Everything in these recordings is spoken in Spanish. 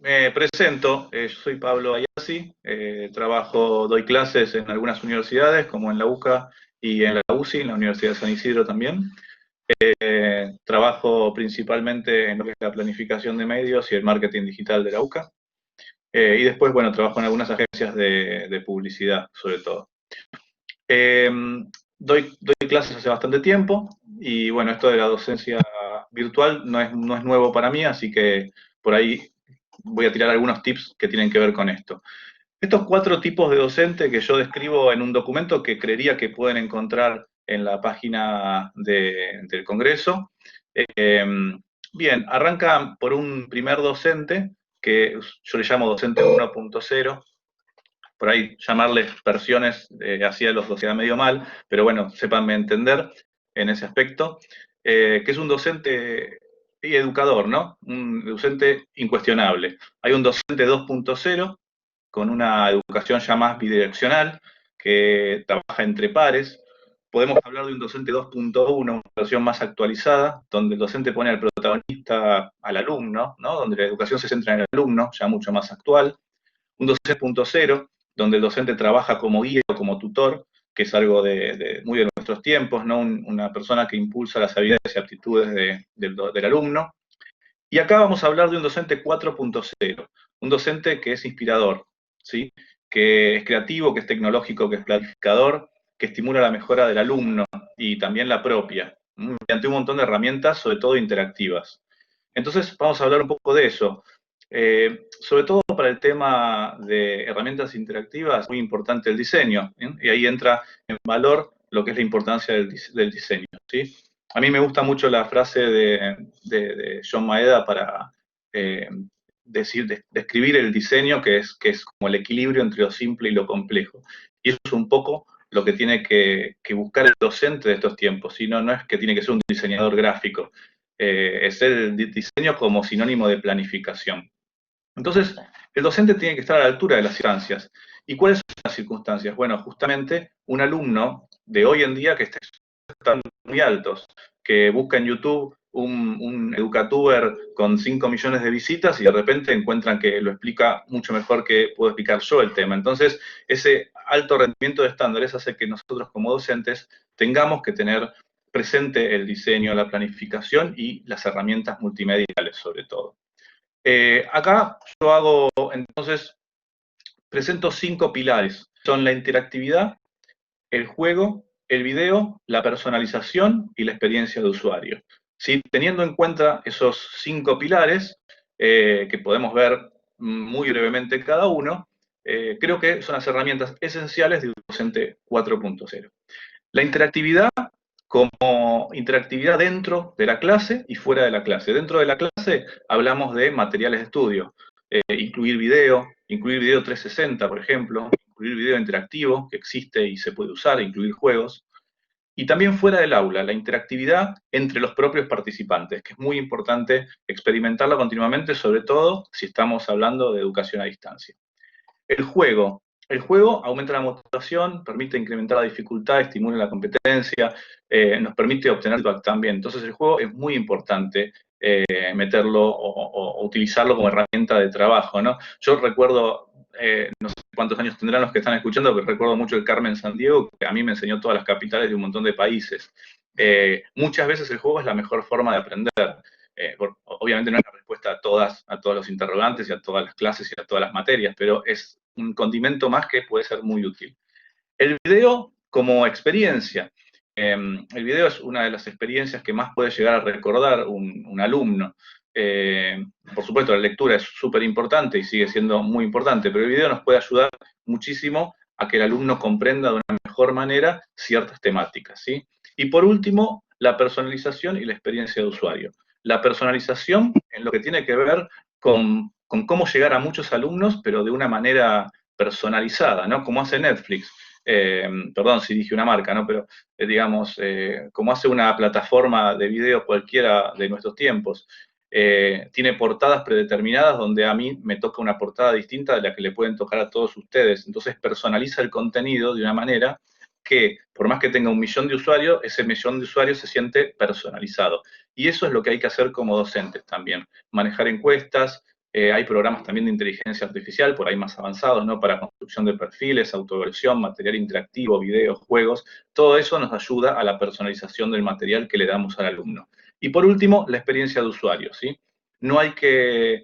Me presento, yo soy Pablo Ayasi, doy clases en algunas universidades, como en la UCA y en la UCI, en la Universidad de San Isidro también. Trabajo principalmente en lo que es la planificación de medios y el marketing digital de la UCA. Y después, bueno, trabajo en algunas agencias de publicidad, sobre todo. Eh, doy clases hace bastante tiempo y, bueno, esto de la docencia virtual no es nuevo para mí, así que por ahí voy a tirar algunos tips que tienen que ver con esto. Estos 4 tipos de docente que yo describo en un documento que creería que pueden encontrar en la página del Congreso. Eh, Bien, arranca por un primer docente, que yo le llamo docente 1.0, por ahí llamarles versiones así a los dos queda medio mal, pero bueno, sépanme entender en ese aspecto, que es un docente y educador, ¿no? Un docente incuestionable. Hay un docente 2.0 con una educación ya más bidireccional, que trabaja entre pares. Podemos hablar de un docente 2.1, una versión más actualizada, donde el docente pone al protagonista al alumno, ¿no? Donde la educación se centra en el alumno, ya mucho más actual. Un docente 3.0, donde el docente trabaja como guía o como tutor, que es algo muy de nuestros tiempos, ¿no? Una persona que impulsa las habilidades y aptitudes del alumno. Y acá vamos a hablar de un docente 4.0, un docente que es inspirador, ¿sí? Que es creativo, que es tecnológico, que es planificador, que estimula la mejora del alumno y también la propia, mediante un montón de herramientas, sobre todo interactivas. Entonces vamos a hablar un poco de eso. Sobre todo para el tema de herramientas interactivas, muy importante el diseño, ¿eh? Y ahí entra en valor lo que es la importancia del diseño, ¿sí? A mí me gusta mucho la frase de John Maeda para describir el diseño, que es como el equilibrio entre lo simple y lo complejo. Y eso es un poco lo que tiene que buscar el docente de estos tiempos, sino no es que tiene que ser un diseñador gráfico, es el diseño como sinónimo de planificación. Entonces, el docente tiene que estar a la altura de las circunstancias. ¿Y cuáles son las circunstancias? Bueno, justamente un alumno de hoy en día que están muy altos, que busca en YouTube un educatuber con 5 millones de visitas y de repente encuentran que lo explica mucho mejor que puedo explicar yo el tema. Entonces, ese alto rendimiento de estándares hace que nosotros como docentes tengamos que tener presente el diseño, la planificación y las herramientas multimediales sobre todo. Acá yo hago, entonces, presento 5 pilares. Son la interactividad, el juego, el video, la personalización y la experiencia de usuario. ¿Sí? Teniendo en cuenta esos 5 pilares, que podemos ver muy brevemente cada uno, creo que son las herramientas esenciales de un docente 4.0. La interactividad como interactividad dentro de la clase y fuera de la clase. Dentro de la clase hablamos de materiales de estudio, incluir video 360, por ejemplo, incluir video interactivo, que existe y se puede usar, incluir juegos. Y también fuera del aula, la interactividad entre los propios participantes, que es muy importante experimentarla continuamente, sobre todo si estamos hablando de educación a distancia. El juego. El juego aumenta la motivación, permite incrementar la dificultad, estimula la competencia, nos permite obtener feedback también. Entonces el juego es muy importante meterlo o utilizarlo como herramienta de trabajo, ¿no? Yo recuerdo, no sé cuántos años tendrán los que están escuchando, pero recuerdo mucho el Carmen Sandiego, que a mí me enseñó todas las capitales de un montón de países. Muchas veces el juego es la mejor forma de aprender. Obviamente no es la respuesta a todos los interrogantes y a todas las clases y a todas las materias, pero es un condimento más que puede ser muy útil. El video como experiencia. El video es una de las experiencias que más puede llegar a recordar un alumno. Por supuesto, la lectura es súper importante y sigue siendo muy importante, pero el video nos puede ayudar muchísimo a que el alumno comprenda de una mejor manera ciertas temáticas, ¿sí? Y por último, la personalización y la experiencia de usuario. La personalización en lo que tiene que ver con cómo llegar a muchos alumnos, pero de una manera personalizada, ¿no? Como hace Netflix. Perdón si dije una marca, ¿no? Pero digamos, como hace una plataforma de video cualquiera de nuestros tiempos, tiene portadas predeterminadas donde a mí me toca una portada distinta de la que le pueden tocar a todos ustedes. Entonces personaliza el contenido de una manera que, por más que tenga 1 millón de usuarios, ese 1 millón de usuarios se siente personalizado. Y eso es lo que hay que hacer como docentes también, manejar encuestas, hay programas también de inteligencia artificial, por ahí más avanzados, ¿no? Para construcción de perfiles, autoversión, material interactivo, videos, juegos. Todo eso nos ayuda a la personalización del material que le damos al alumno. Y por último, la experiencia de usuario, ¿sí? No hay que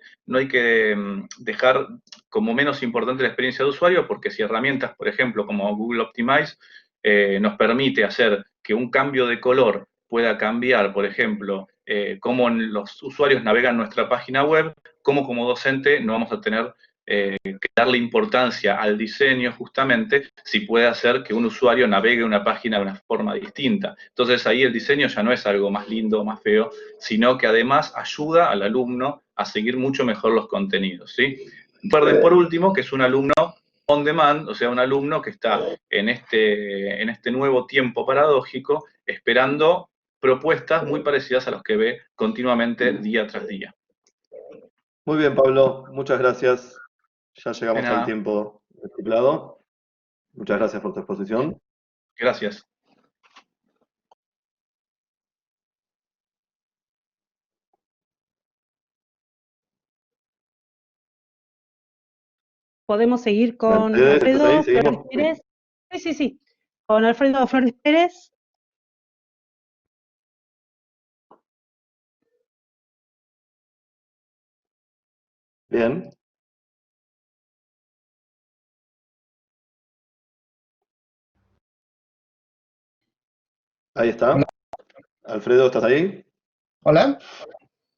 dejar como menos importante la experiencia de usuario, porque si herramientas, por ejemplo, como Google Optimize, nos permite hacer que un cambio de color pueda cambiar, por ejemplo, cómo los usuarios navegan nuestra página web, cómo como docente no vamos a tener que darle importancia al diseño justamente si puede hacer que un usuario navegue una página de una forma distinta. Entonces ahí el diseño ya no es algo más lindo o más feo, sino que además ayuda al alumno a seguir mucho mejor los contenidos, ¿sí? Recuerden por último que es un alumno on demand, o sea, un alumno que está en este nuevo tiempo paradójico esperando propuestas muy parecidas a las que ve continuamente día tras día. Muy bien, Pablo, muchas gracias. Ya De llegamos al nada, tiempo estipulado. Muchas gracias por tu exposición. gracias. Podemos seguir con Mercedes, ¿estás ahí? Alfredo Flores ¿Seguimos? Pérez. Sí, sí, sí. Con Alfredo Flores Pérez. Bien. Ahí Hola. está. Alfredo, ¿estás ahí? Hola,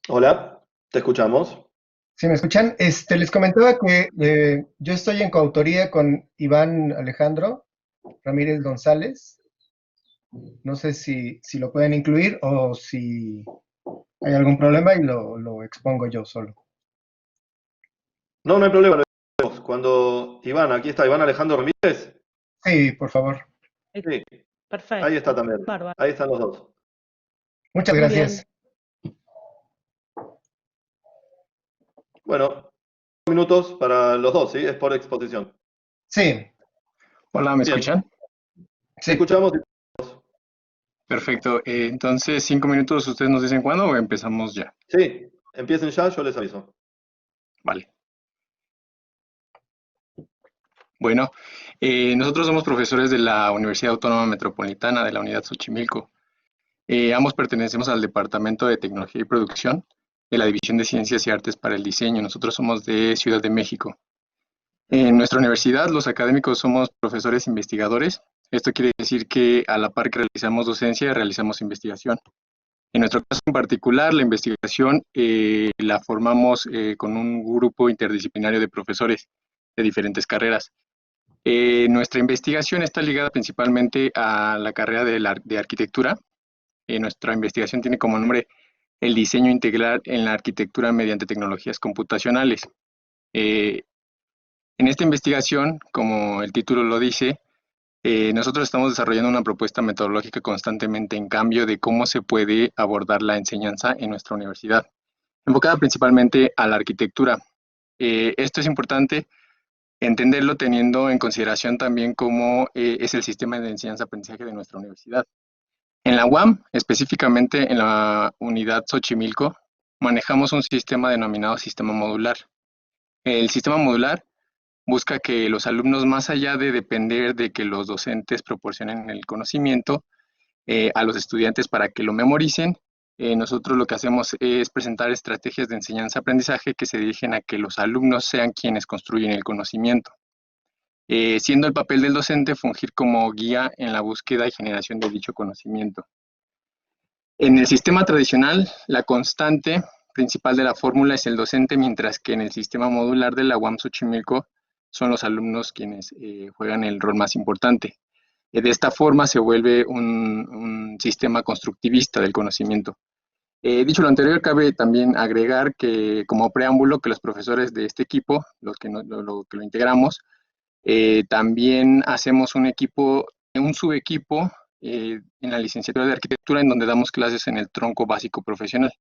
Hola, te escuchamos. ¿sí me escuchan? Les comentaba que yo estoy en coautoría con Iván Alejandro Ramírez González. No sé si lo pueden incluir o si hay algún problema y lo expongo yo solo. No, no hay problema. Lo vemos. Cuando Iván, aquí está Iván Alejandro Ramírez. Sí, por favor. Sí, ahí está Perfecto. también. Bárbaro. Ahí están los dos. Muchas Muy gracias. bien. Bueno, minutos para los dos, ¿sí? Es por exposición. Sí, Hola, ¿me Bien, escuchan? te sí. escuchamos. Perfecto. Entonces, 5 minutos, ¿ustedes nos dicen cuándo o empezamos ya? Sí, empiecen ya, yo les aviso. Vale. Bueno, nosotros somos profesores de la Universidad Autónoma Metropolitana de la Unidad Xochimilco. Ambos pertenecemos al Departamento de Tecnología y Producción de la División de Ciencias y Artes para el Diseño. Nosotros somos de Ciudad de México. En nuestra universidad, los académicos somos profesores investigadores. Esto quiere decir que a la par que realizamos docencia, realizamos investigación. En nuestro caso en particular, la investigación la formamos con un grupo interdisciplinario de profesores de diferentes carreras. Nuestra investigación está ligada principalmente a la carrera de arquitectura. Nuestra investigación tiene como nombre el diseño integral en la arquitectura mediante tecnologías computacionales. En esta investigación, como el título lo dice, nosotros estamos desarrollando una propuesta metodológica constantemente en cambio de cómo se puede abordar la enseñanza en nuestra universidad, enfocada principalmente a la arquitectura. Esto es importante entenderlo teniendo en consideración también cómo es el sistema de enseñanza-aprendizaje de nuestra universidad. En la UAM, específicamente en la unidad Xochimilco, manejamos un sistema denominado sistema modular. El sistema modular busca que los alumnos, más allá de depender de que los docentes proporcionen el conocimiento a los estudiantes para que lo memoricen, nosotros lo que hacemos es presentar estrategias de enseñanza-aprendizaje que se dirigen a que los alumnos sean quienes construyen el conocimiento, siendo el papel del docente fungir como guía en la búsqueda y generación de dicho conocimiento. En el sistema tradicional, la constante principal de la fórmula es el docente, mientras que en el sistema modular de la UAM Xochimilco son los alumnos quienes juegan el rol más importante. De esta forma se vuelve un sistema constructivista del conocimiento. Dicho lo anterior, cabe también agregar que como preámbulo que los profesores de este equipo, los que, que lo integramos, también hacemos un equipo, un subequipo en la licenciatura de arquitectura en donde damos clases en el tronco básico profesional,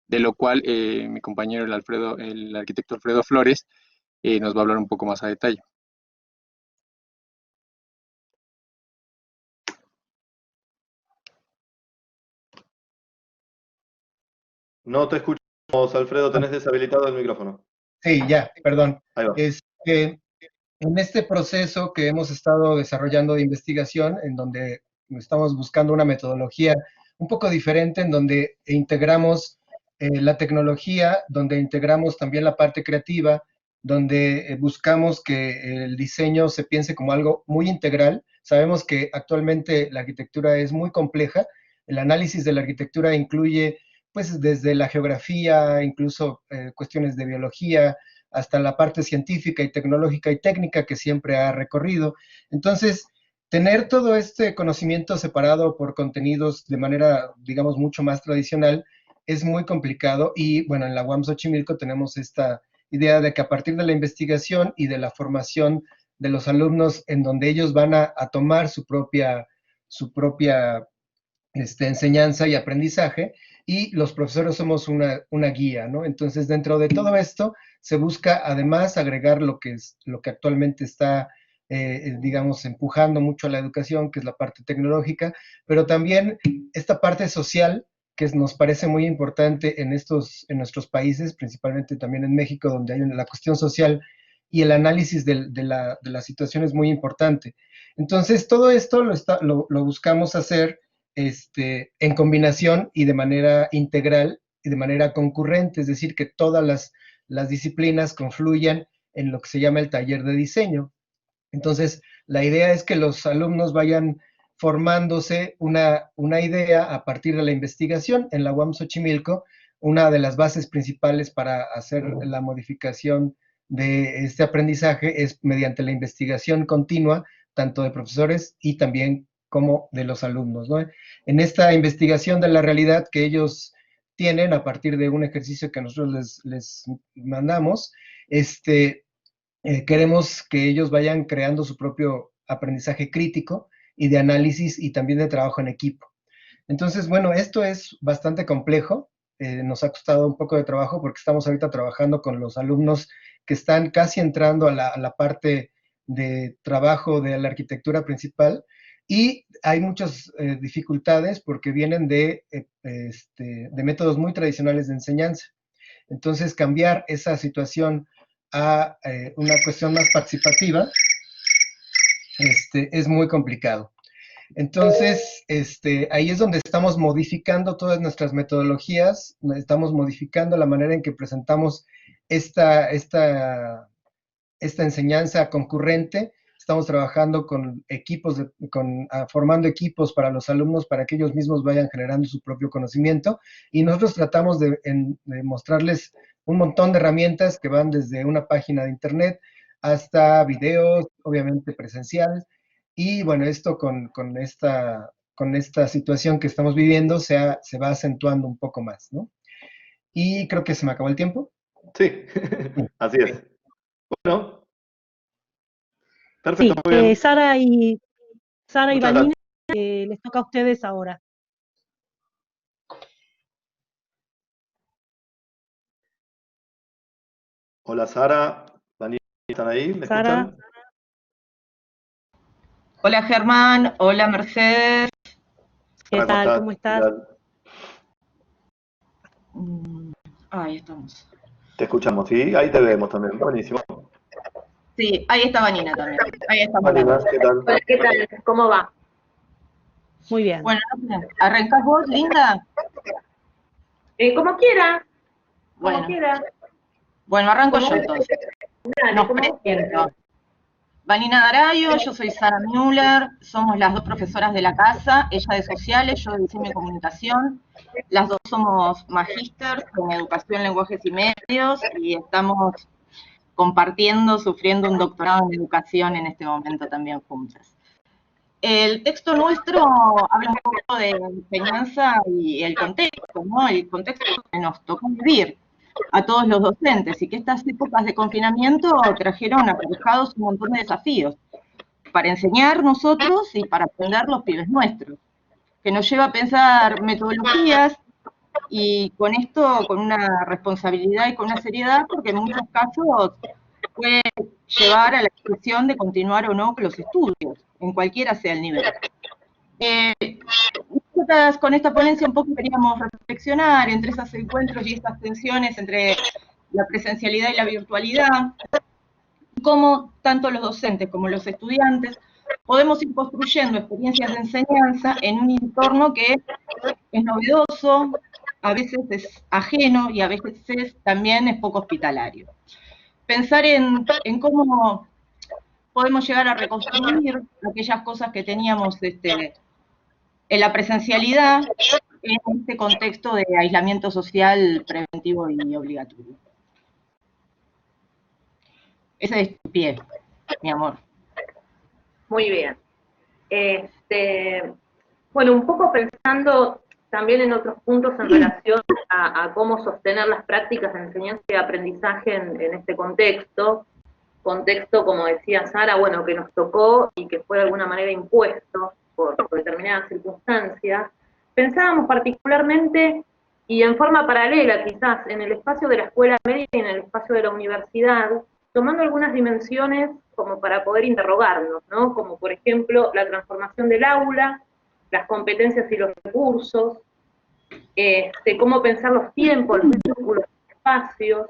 de lo cual mi compañero el arquitecto Alfredo Flores nos va a hablar un poco más a detalle. No te escuchamos, Alfredo, tenés deshabilitado el micrófono. Sí, ya, perdón. Ahí va. En este proceso que hemos estado desarrollando de investigación, en donde estamos buscando una metodología un poco diferente, en donde integramos la tecnología, donde integramos también la parte creativa, donde buscamos que el diseño se piense como algo muy integral. Sabemos que actualmente la arquitectura es muy compleja. El análisis de la arquitectura incluye, pues, desde la geografía, incluso cuestiones de biología, hasta la parte científica y tecnológica y técnica que siempre ha recorrido. Entonces, tener todo este conocimiento separado por contenidos de manera, digamos, mucho más tradicional es muy complicado y, bueno, en la UAM Xochimilco tenemos esta idea de que a partir de la investigación y de la formación de los alumnos en donde ellos van a tomar su propia enseñanza y aprendizaje, y los profesores somos una guía, ¿no? Entonces, dentro de todo esto, se busca además agregar lo que actualmente está, digamos, empujando mucho a la educación, que es la parte tecnológica, pero también esta parte social, que nos parece muy importante en nuestros países, principalmente también en México, donde hay la cuestión social y el análisis de la situación es muy importante. Entonces, todo esto lo buscamos hacer en combinación y de manera integral y de manera concurrente, es decir, que todas las disciplinas confluyan en lo que se llama el taller de diseño. Entonces, la idea es que los alumnos vayan formándose una idea a partir de la investigación. En la UAM Xochimilco, una de las bases principales para hacer la modificación de este aprendizaje es mediante la investigación continua, tanto de profesores y también como de los alumnos, ¿no? En esta investigación de la realidad que ellos tienen a partir de un ejercicio que nosotros les mandamos, queremos que ellos vayan creando su propio aprendizaje crítico y de análisis y también de trabajo en equipo. Entonces, bueno, esto es bastante complejo, nos ha costado un poco de trabajo porque estamos ahorita trabajando con los alumnos que están casi entrando a la parte de trabajo de la arquitectura principal, y hay muchas dificultades porque vienen de métodos muy tradicionales de enseñanza. Entonces, cambiar esa situación a una cuestión más participativa es muy complicado. Entonces, ahí es donde estamos modificando todas nuestras metodologías, estamos modificando la manera en que presentamos esta enseñanza concurrente. Estamos trabajando con equipos, formando equipos para los alumnos para que ellos mismos vayan generando su propio conocimiento, y nosotros tratamos de mostrarles un montón de herramientas que van desde una página de internet hasta videos, obviamente presenciales, y bueno, esto con esta situación que estamos viviendo se va acentuando un poco más, ¿no? Y creo que se me acabó el tiempo. Sí, así es. Bueno, Sí, perfecto, muy bien. Sara y Muchas Vanina, les toca a ustedes ahora. Hola Sara, Vanina, ¿están ahí? ¿Me Sara. escuchan? Hola Germán, hola Mercedes. ¿Qué Sara, tal? ¿Cómo ¿Qué estás? tal? Ahí estamos. Te escuchamos, sí, ahí te vemos también, buenísimo. Sí, ahí está Vanina también. Ahí está Vanina, hablando. ¿qué tal? Hola, ¿qué tal? ¿Cómo va? Muy bien. Bueno, ¿arrancás vos, Linda? Como quiera, como Bueno, quiera. bueno, arranco yo Como- entonces. Dale, Nos como quiera. presento. Vanina Darayo, yo soy Sara Müller, somos las dos profesoras de la casa, ella de sociales, yo de diseño y comunicación. Las dos somos magísters en educación, lenguajes y medios, y estamos compartiendo, sufriendo un doctorado en educación en este momento también juntas. El texto nuestro habla un poco de enseñanza y el contexto, ¿no? El contexto que nos tocó vivir a todos los docentes, y que estas épocas de confinamiento trajeron aparejados un montón de desafíos para enseñar nosotros y para aprender los pibes nuestros, que nos lleva a pensar metodologías, y con esto con una responsabilidad y con una seriedad, porque en muchos casos puede llevar a la decisión de continuar o no con los estudios, en cualquiera sea el nivel. Nosotras con esta ponencia un poco queríamos reflexionar entre esos encuentros y estas tensiones entre la presencialidad y la virtualidad, cómo tanto los docentes como los estudiantes podemos ir construyendo experiencias de enseñanza en un entorno que es novedoso, a veces es ajeno y a veces también es poco hospitalario. Pensar en cómo podemos llegar a reconstruir aquellas cosas que teníamos en la presencialidad en este contexto de aislamiento social preventivo y obligatorio. Ese es tu pie, mi amor. Muy bien. Bueno, un poco pensando también en otros puntos en relación a cómo sostener las prácticas de enseñanza y aprendizaje en este contexto, como decía Sara, bueno, que nos tocó y que fue de alguna manera impuesto por determinadas circunstancias. Pensábamos particularmente y en forma paralela quizás en el espacio de la escuela media y en el espacio de la universidad, tomando algunas dimensiones como para poder interrogarnos, ¿no? Como por ejemplo la transformación del aula, las competencias y los recursos, cómo pensar los tiempos, los vínculos, los espacios,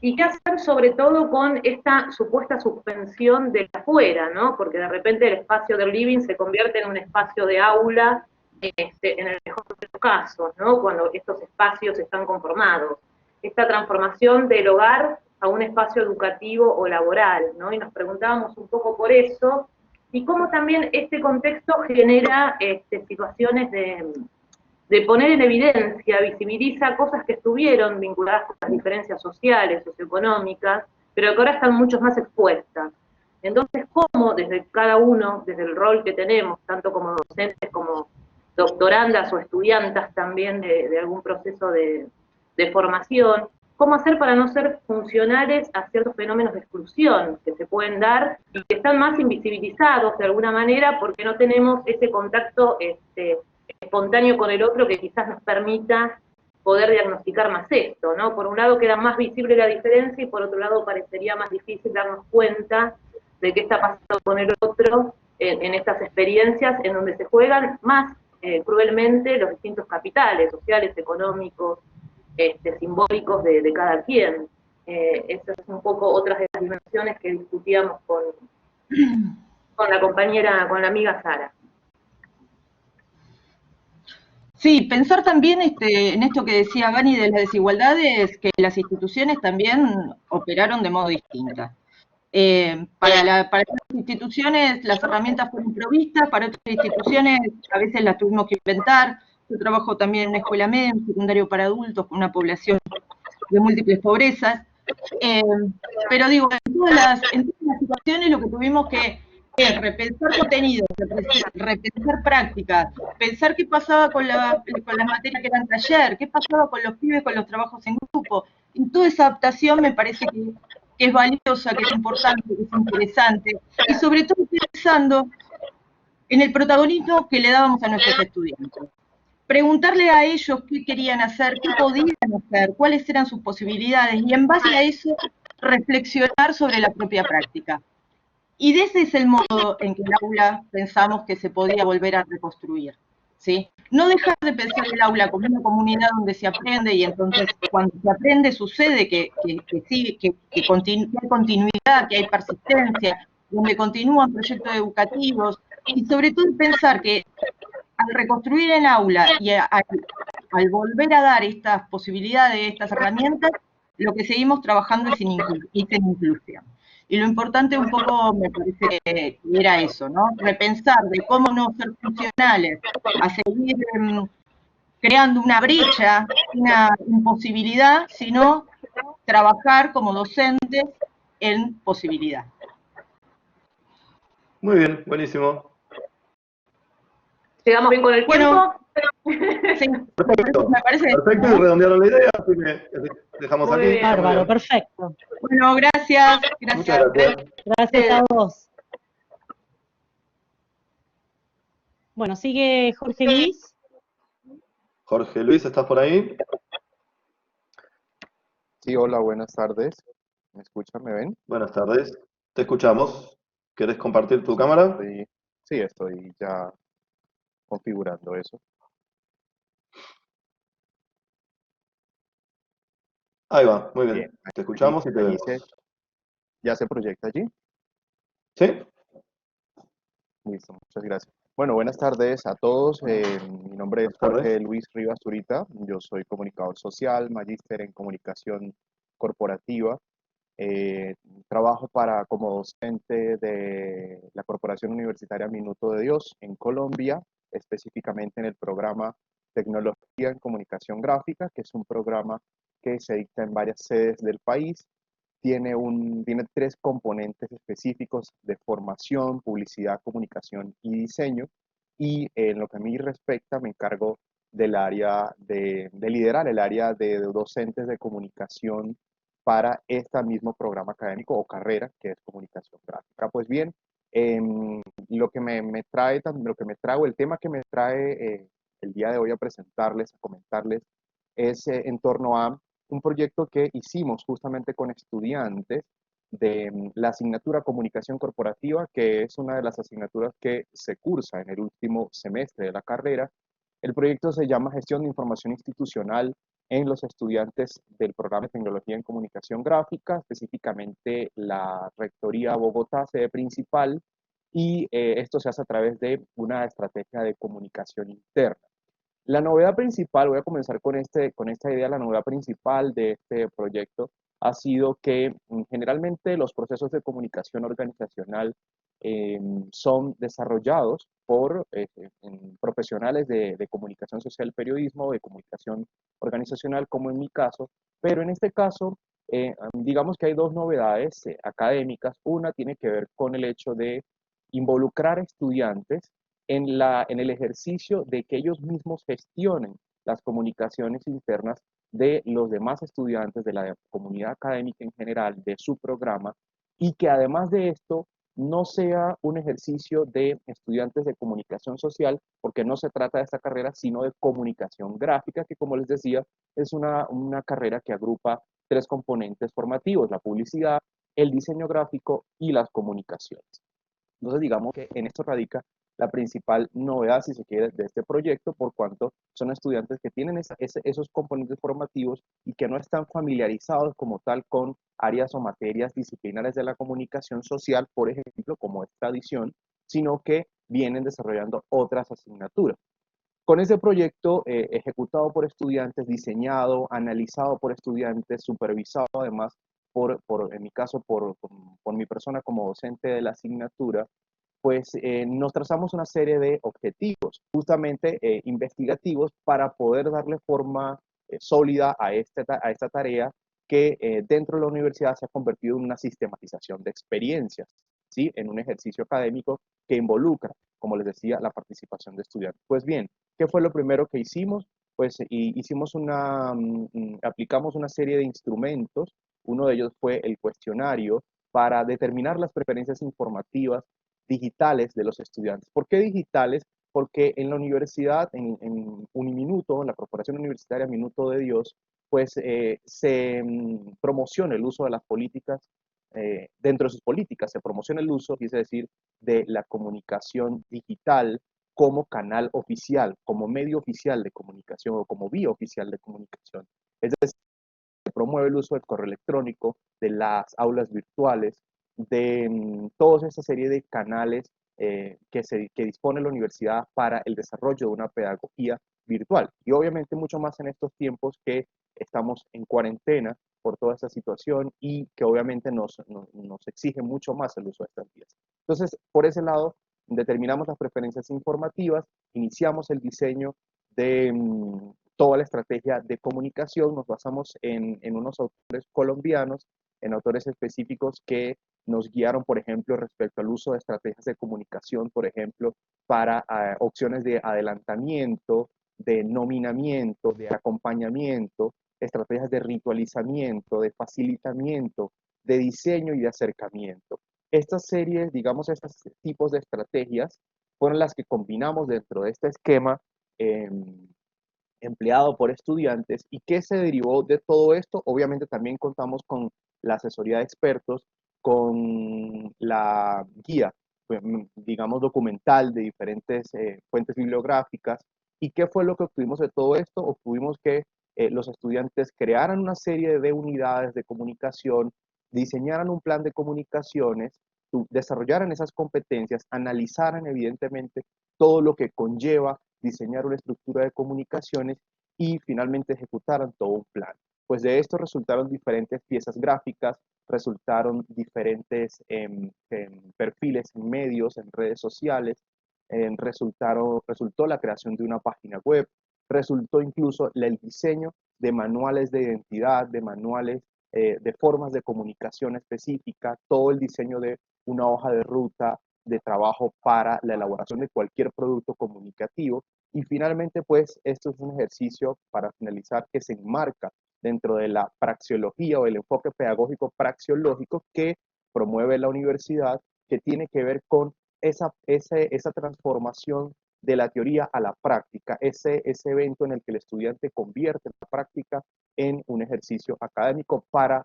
y qué hacer sobre todo con esta supuesta suspensión del afuera, ¿no? Porque de repente el espacio del living se convierte en un espacio de aula, en el mejor de los casos, ¿no? Cuando estos espacios están conformados. Esta transformación del hogar a un espacio educativo o laboral, ¿no? Y nos preguntábamos un poco por eso, y cómo también este contexto genera situaciones de poner en evidencia, visibiliza cosas que estuvieron vinculadas con las diferencias sociales, socioeconómicas, pero que ahora están mucho más expuestas. Entonces, ¿cómo desde cada uno, desde el rol que tenemos, tanto como docentes como doctorandas o estudiantas también de algún proceso de formación, cómo hacer para no ser funcionales a ciertos fenómenos de exclusión que se pueden dar y que están más invisibilizados de alguna manera porque no tenemos ese contacto espontáneo con el otro que quizás nos permita poder diagnosticar más esto, ¿no? Por un lado queda más visible la diferencia y por otro lado parecería más difícil darnos cuenta de qué está pasando con el otro en estas experiencias en donde se juegan más cruelmente los distintos capitales sociales, económicos, simbólicos de cada quien. Esa es un poco otras de las dimensiones que discutíamos con la compañera, con la amiga Sara. Sí, pensar también en esto que decía Vani de las desigualdades, que las instituciones también operaron de modo distinto. Para las instituciones las herramientas fueron provistas, para otras instituciones a veces las tuvimos que inventar. Yo trabajo también en una escuela media, en un secundario para adultos, con una población de múltiples pobrezas. Pero digo, en todas las situaciones lo que tuvimos que es repensar contenidos, repensar prácticas, pensar qué pasaba con las materias que eran taller, qué pasaba con los pibes, con los trabajos en grupo. Y toda esa adaptación me parece que es valiosa, que es importante, que es interesante, y sobre todo pensando en el protagonismo que le dábamos a nuestros estudiantes. Preguntarle a ellos qué querían hacer, qué podían hacer, cuáles eran sus posibilidades, y en base a eso reflexionar sobre la propia práctica. Y de ese es el modo en que el aula pensamos que se podía volver a reconstruir, ¿sí? No dejar de pensar el aula como una comunidad donde se aprende, y entonces cuando se aprende sucede que hay continuidad, que hay persistencia, donde continúan proyectos educativos, y sobre todo pensar que al reconstruir el aula y al volver a dar estas posibilidades, estas herramientas, lo que seguimos trabajando es en inclusión. Y lo importante un poco me parece que era eso, ¿no? Repensar de cómo no ser funcionales, a seguir creando una brecha, una imposibilidad, sino trabajar como docentes en posibilidad. Muy bien, buenísimo. ¿Llegamos bien con el tiempo? Sí, Perfecto, me parece. perfecto, y redondearon la idea, así que dejamos Muy aquí. bien. Bárbaro, perfecto. Bueno, gracias. Muchas gracias. Gracias a vos. Bueno, sigue Jorge Luis. Jorge Luis, ¿estás por ahí? Sí, hola, buenas tardes. ¿Me escuchan? ¿Me ven? Buenas tardes, te escuchamos. ¿Querés compartir tu cámara? Sí, estoy ya configurando eso. Ahí va, muy bien. Bien, Te allí, escuchamos y te allí vemos. ya se proyecta allí. ¿Sí? Listo, muchas gracias. Bueno, buenas tardes a todos. Mi nombre es Buenas tardes. Jorge Luis Rivas Zurita. Yo soy comunicador social, magíster en comunicación corporativa. Eh, Trabajo como docente de la Corporación Universitaria Minuto de Dios en Colombia, específicamente en el programa Tecnología en Comunicación Gráfica, que es un programa que se dicta en varias sedes del país. Tiene tres componentes específicos de formación, publicidad, comunicación y diseño. Y en lo que a mí respecta, me encargo del área de liderar el área de docentes de comunicación para este mismo programa académico o carrera que es comunicación gráfica. Pues bien, lo que me trae, lo que me trae, el tema que me trae el día de hoy a presentarles, a comentarles, es en torno a un proyecto que hicimos justamente con estudiantes de la asignatura Comunicación Corporativa, que es una de las asignaturas que se cursa en el último semestre de la carrera. El proyecto se llama Gestión de Información Institucional en los estudiantes del programa de Tecnología en Comunicación Gráfica, específicamente la Rectoría Bogotá, sede principal, y esto se hace a través de una estrategia de comunicación interna. La novedad principal, voy a comenzar con esta idea, la novedad principal de este proyecto ha sido que generalmente los procesos de comunicación organizacional son desarrollados por profesionales de comunicación social, periodismo, de comunicación organizacional, como en mi caso, pero en este caso, digamos que hay dos novedades académicas. Una tiene que ver con el hecho de involucrar estudiantes en el ejercicio de que ellos mismos gestionen las comunicaciones internas de los demás estudiantes, de la comunidad académica en general, de su programa, y que además de esto no sea un ejercicio de estudiantes de comunicación social, porque no se trata de esta carrera, sino de comunicación gráfica, que como les decía, es una carrera que agrupa tres componentes formativos: la publicidad, el diseño gráfico y las comunicaciones. Entonces, digamos que en esto radica la principal novedad, si se quiere, de este proyecto, por cuanto son estudiantes que tienen esos componentes formativos y que no están familiarizados como tal con áreas o materias disciplinares de la comunicación social, por ejemplo, como es tradición, sino que vienen desarrollando otras asignaturas. Con ese proyecto ejecutado por estudiantes, diseñado, analizado por estudiantes, supervisado además en mi caso, por mi persona como docente de la asignatura, pues nos trazamos una serie de objetivos, justamente investigativos, para poder darle forma sólida a esta tarea que dentro de la universidad se ha convertido en una sistematización de experiencias, ¿sí? En un ejercicio académico que involucra, como les decía, la participación de estudiantes. Pues bien, ¿qué fue lo primero que hicimos? Pues aplicamos una serie de instrumentos. Uno de ellos fue el cuestionario para determinar las preferencias informativas digitales de los estudiantes. ¿Por qué digitales? Porque en la universidad, en Uniminuto, en la Corporación Universitaria Minuto de Dios, pues se promociona el uso de las políticas, dentro de sus políticas se promociona el uso, es decir, de la comunicación digital como canal oficial, como medio oficial de comunicación o como vía oficial de comunicación. Es decir, se promueve el uso del correo electrónico, de las aulas virtuales, de toda esa serie de canales que dispone la universidad para el desarrollo de una pedagogía virtual. Y obviamente mucho más en estos tiempos que estamos en cuarentena por toda esta situación y que obviamente nos exige mucho más el uso de estas vías. Entonces, por ese lado, determinamos las preferencias informativas, iniciamos el diseño de toda la estrategia de comunicación, nos basamos en unos autores colombianos, en autores específicos que nos guiaron, por ejemplo, respecto al uso de estrategias de comunicación, por ejemplo, para opciones de adelantamiento, de nominamiento, de acompañamiento, estrategias de ritualizamiento, de facilitamiento, de diseño y de acercamiento. Estas series, digamos, estos tipos de estrategias fueron las que combinamos dentro de este esquema empleado por estudiantes. ¿Y qué se derivó de todo esto? Obviamente también contamos con la asesoría de expertos, con la guía, pues, digamos, documental de diferentes fuentes bibliográficas. ¿Y qué fue lo que obtuvimos de todo esto? Obtuvimos que los estudiantes crearan una serie de unidades de comunicación, diseñaran un plan de comunicaciones, desarrollaran esas competencias, analizaran evidentemente todo lo que conlleva diseñar una estructura de comunicaciones y finalmente ejecutaran todo un plan. Pues de esto resultaron diferentes piezas gráficas, resultaron diferentes perfiles en medios, en redes sociales, resultó la creación de una página web, resultó incluso el diseño de manuales de identidad, de manuales de formas de comunicación específica, todo el diseño de una hoja de ruta de trabajo para la elaboración de cualquier producto comunicativo. Y finalmente, pues, esto es un ejercicio, para finalizar, que se enmarca dentro de la praxeología o el enfoque pedagógico praxeológico que promueve la universidad, que tiene que ver con esa transformación de la teoría a la práctica, ese evento en el que el estudiante convierte la práctica en un ejercicio académico para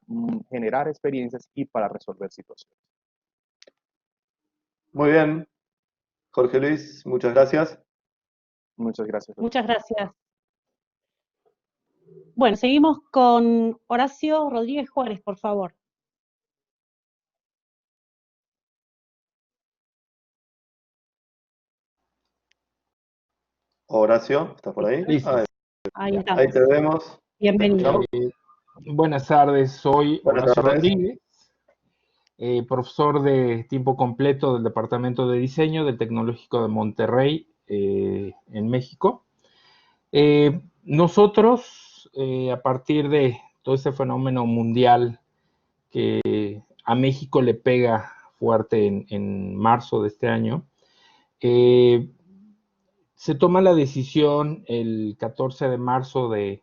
generar experiencias y para resolver situaciones. Muy bien, Jorge Luis, muchas gracias. Muchas gracias. Muchas gracias. Bueno, seguimos con Horacio Rodríguez Juárez, por favor. Horacio, ¿estás por ahí? Listo. Ahí Ahí estamos. te vemos. Te Bienvenido. escuchamos. Buenas tardes, soy Buenas Horacio tardes. Rodríguez, profesor de tiempo completo del Departamento de Diseño del Tecnológico de Monterrey, en México. Nosotros, a partir de todo este fenómeno mundial que a México le pega fuerte en marzo de este año, se toma la decisión el 14 de marzo de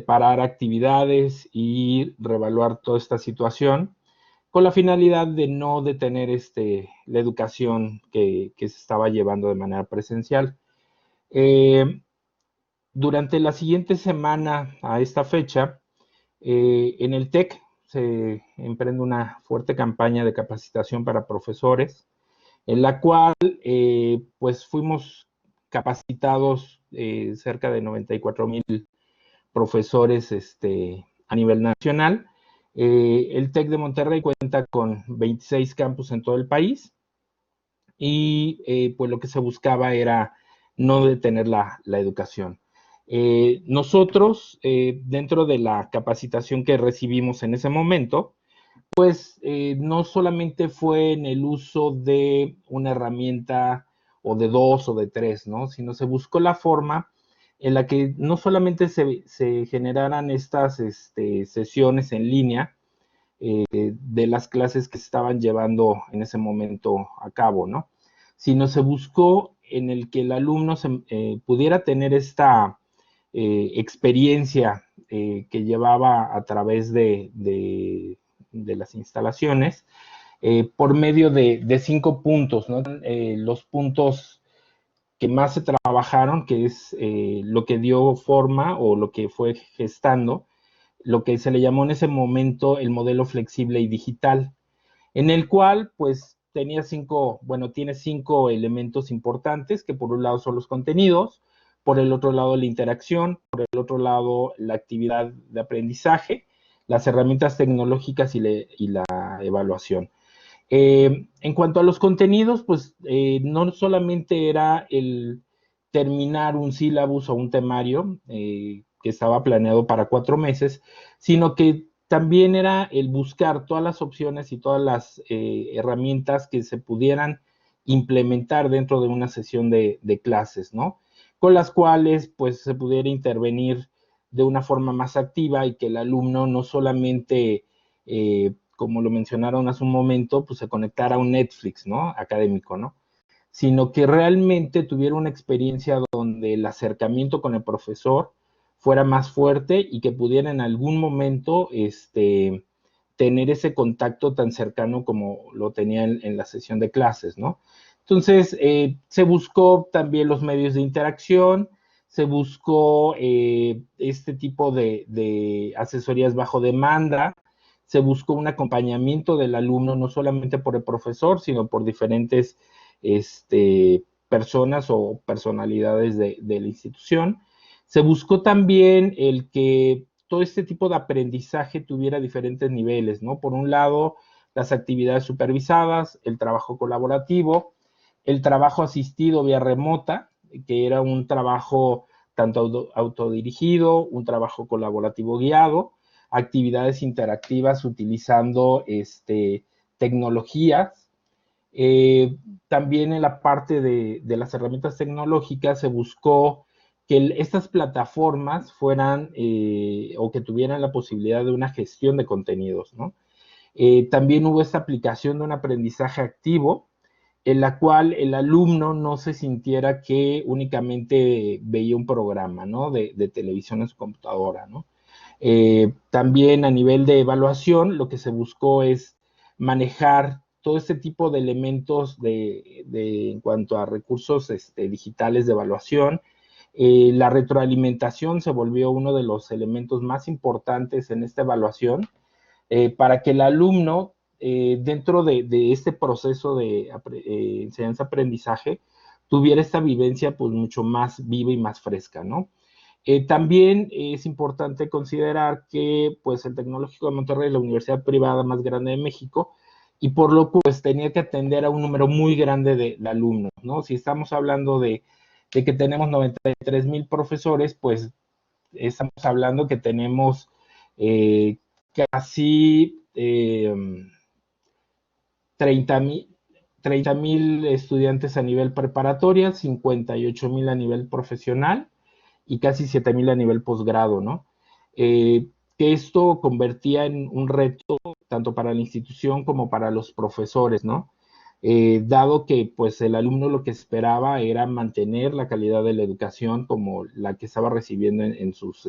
parar actividades y reevaluar toda esta situación con la finalidad de no detener la educación que se estaba llevando de manera presencial. Durante la siguiente semana a esta fecha, en el TEC se emprende una fuerte campaña de capacitación para profesores, en la cual pues fuimos capacitados cerca de 94,000 profesores a nivel nacional. El TEC de Monterrey cuenta con 26 campus en todo el país y pues lo que se buscaba era no detener la educación. Nosotros, dentro de la capacitación que recibimos en ese momento, pues no solamente fue en el uso de una herramienta o de dos o de tres, ¿no? Sino se buscó la forma en la que no solamente se generaran estas sesiones en línea de las clases que se estaban llevando en ese momento a cabo, ¿no? Sino se buscó en el que el alumno pudiera tener esta experiencia que llevaba a través de las instalaciones por medio de 5 puntos, ¿no? Los puntos que más se trabajaron, que es lo que dio forma o lo que fue gestando, lo que se le llamó en ese momento el modelo flexible y digital, en el cual pues tiene 5 elementos importantes, que por un lado son los contenidos, por el otro lado la interacción, por el otro lado la actividad de aprendizaje, las herramientas tecnológicas y la evaluación. En cuanto a los contenidos, pues no solamente era el terminar un sílabus o un temario que estaba planeado para 4 meses, sino que también era el buscar todas las opciones y todas las herramientas que se pudieran implementar dentro de una sesión de clases, ¿no? Con las cuales pues se pudiera intervenir de una forma más activa y que el alumno no solamente como lo mencionaron hace un momento, pues se conectara a un Netflix, ¿no? Académico, ¿no? Sino que realmente tuviera una experiencia donde el acercamiento con el profesor fuera más fuerte y que pudiera en algún momento tener ese contacto tan cercano como lo tenía en la sesión de clases, ¿no? Entonces, se buscó también los medios de interacción, se buscó este tipo de asesorías bajo demanda, se buscó un acompañamiento del alumno, no solamente por el profesor, sino por diferentes personas o personalidades de la institución. Se buscó también el que todo este tipo de aprendizaje tuviera diferentes niveles, ¿no? Por un lado, las actividades supervisadas, el trabajo colaborativo, el trabajo asistido vía remota, que era un trabajo tanto autodirigido, un trabajo colaborativo guiado, actividades interactivas utilizando tecnologías. También en la parte de las herramientas tecnológicas se buscó que estas plataformas fueran o que tuvieran la posibilidad de una gestión de contenidos, ¿no? También hubo esta aplicación de un aprendizaje activo, en la cual el alumno no se sintiera que únicamente veía un programa, ¿no? de televisión en su computadora, ¿no? También a nivel de evaluación, lo que se buscó es manejar todo este tipo de elementos en cuanto a recursos digitales de evaluación. La retroalimentación se volvió uno de los elementos más importantes en esta evaluación, para que el alumno, dentro de este proceso de enseñanza-aprendizaje, tuviera esta vivencia pues mucho más viva y más fresca, ¿no? También es importante considerar que pues el Tecnológico de Monterrey es la universidad privada más grande de México, y por lo que pues tenía que atender a un número muy grande de alumnos, ¿no? Si estamos hablando de que tenemos 93,000 profesores, pues estamos hablando que tenemos casi 30,000 estudiantes a nivel preparatoria, 58,000 a nivel profesional y casi 7,000 a nivel posgrado, ¿no? Que esto convertía en un reto tanto para la institución como para los profesores, ¿no? Dado que pues el alumno lo que esperaba era mantener la calidad de la educación como la que estaba recibiendo en sus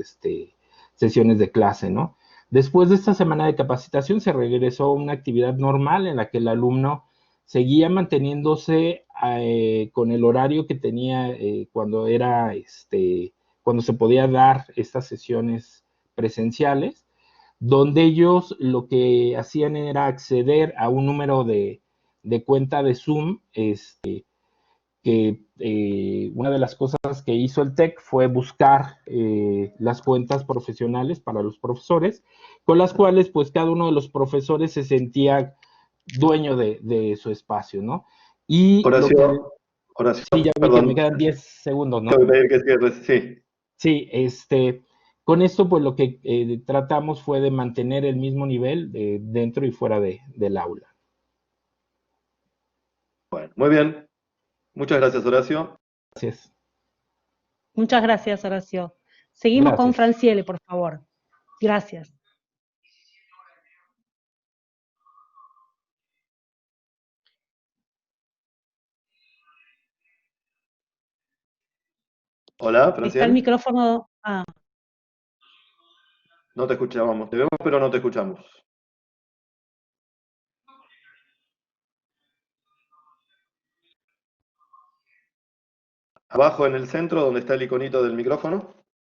sesiones de clase, ¿no? Después de esta semana de capacitación se regresó a una actividad normal en la que el alumno seguía manteniéndose con el horario que tenía cuando se podía dar estas sesiones presenciales, donde ellos lo que hacían era acceder a un número de cuenta de Zoom, que una de las cosas que hizo el TEC fue buscar las cuentas profesionales para los profesores, con las cuales pues cada uno de los profesores se sentía dueño de su espacio, ¿no? Y Horacio, sí, ya vi perdón. que me quedan 10 segundos, ¿no? Tengo que pedir que cierres, sí. Sí, con esto pues lo que tratamos fue de mantener el mismo nivel dentro y fuera del aula. Bueno, muy bien. Muchas gracias, Horacio. Gracias. Muchas gracias, Horacio. Seguimos con Franciele, por favor. Gracias. Hola, Franciele. Está el micrófono. No te escuchábamos. Te vemos, pero no te escuchamos. Abajo en el centro, donde está el iconito del micrófono,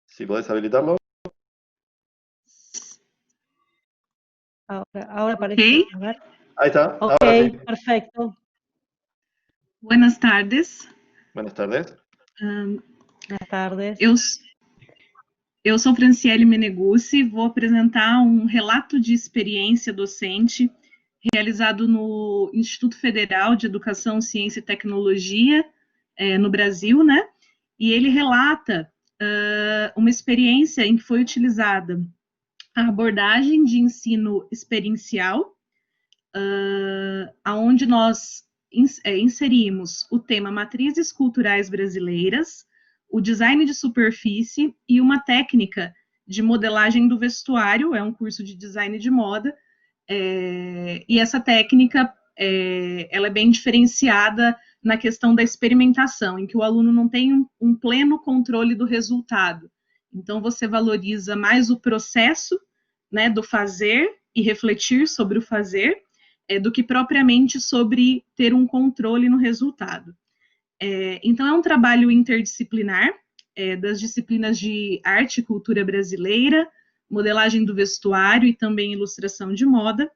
si podés habilitarlo. Ahora aparece. A ver. Ahí está. Ok, Ahora sí. perfecto. Buenas tardes. Buenas tardes. Buenas tardes. Eu sou Franciele Meneguzzi, vou apresentar um relato de experiência docente realizado no Instituto Federal de Educação, Ciência e Tecnologia, no Brasil, né? E ele relata uma experiência em que foi utilizada a abordagem de ensino experiencial, onde nós inserimos o tema Matrizes Culturais Brasileiras, o design de superfície e uma técnica de modelagem do vestuário, é um curso de design de moda, e essa técnica ela é bem diferenciada na questão da experimentação, em que o aluno não tem um pleno controle do resultado. Então, você valoriza mais o processo, né, do fazer e refletir sobre o fazer, do que propriamente sobre ter um controle no resultado. Então, é um trabalho interdisciplinar, das disciplinas de arte e cultura brasileira, modelagem do vestuário e também ilustração de moda,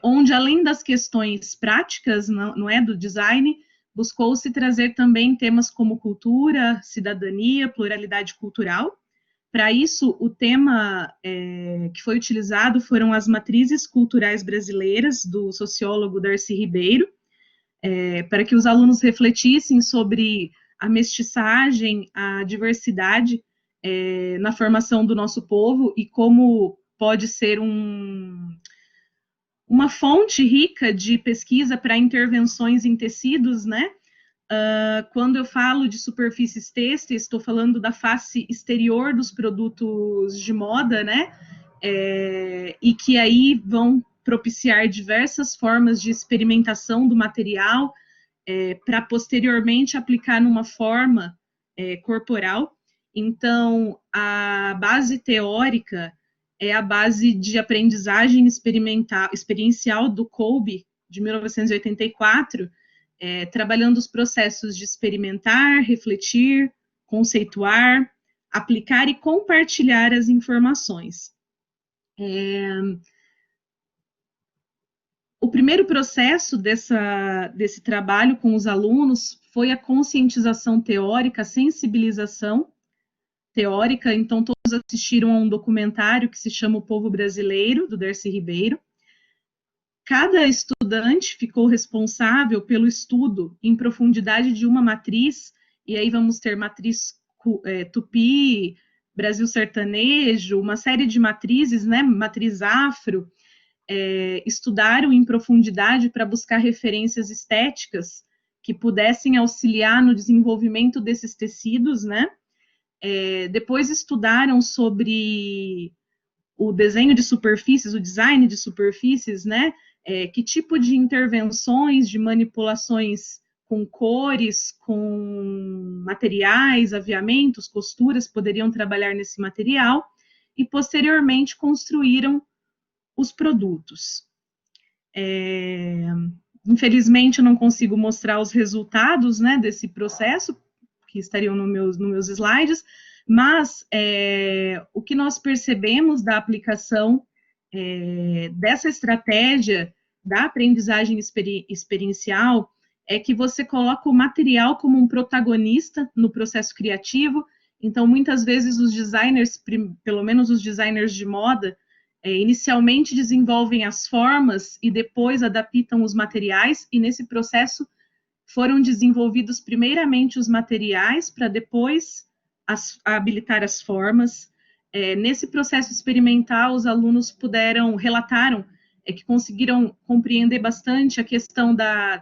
onde, além das questões práticas, não é, do design, buscou-se trazer também temas como cultura, cidadania, pluralidade cultural. Para isso, o tema que foi utilizado foram as matrizes culturais brasileiras, do sociólogo Darcy Ribeiro, para que os alunos refletissem sobre a mestiçagem, a diversidade na formação do nosso povo e como pode ser uma fonte rica de pesquisa para intervenções em tecidos, né? Quando eu falo de superfícies têxteis, estou falando da face exterior dos produtos de moda, né? E que aí vão propiciar diversas formas de experimentação do material para posteriormente aplicar numa forma corporal. Então, a base teórica é a base de aprendizagem experiencial do Kolbe, de 1984, trabalhando os processos de experimentar, refletir, conceituar, aplicar e compartilhar as informações. O primeiro processo desse trabalho com os alunos foi a conscientização teórica, a sensibilização teórica. Então, todos assistiram a um documentário que se chama O Povo Brasileiro, do Darcy Ribeiro. Cada estudante ficou responsável pelo estudo em profundidade de uma matriz, e aí vamos ter matriz tupi, Brasil sertanejo, uma série de matrizes, né, matriz afro, estudaram em profundidade para buscar referências estéticas que pudessem auxiliar no desenvolvimento desses tecidos, né? Depois estudaram sobre o desenho de superfícies, o design de superfícies, né? Que tipo de intervenções, de manipulações com cores, com materiais, aviamentos, costuras poderiam trabalhar nesse material, e posteriormente construíram os produtos. Infelizmente, eu não consigo mostrar os resultados, né, desse processo, que estariam nos meus slides, mas o que nós percebemos da aplicação dessa estratégia da aprendizagem experiencial é que você coloca o material como um protagonista no processo criativo. Então, muitas vezes os designers, pelo menos os designers de moda, inicialmente desenvolvem as formas e depois adaptam os materiais, e nesse processo foram desenvolvidos primeiramente os materiais para depois habilitar as formas. Nesse processo experimental, os alunos relataram que conseguiram compreender bastante a questão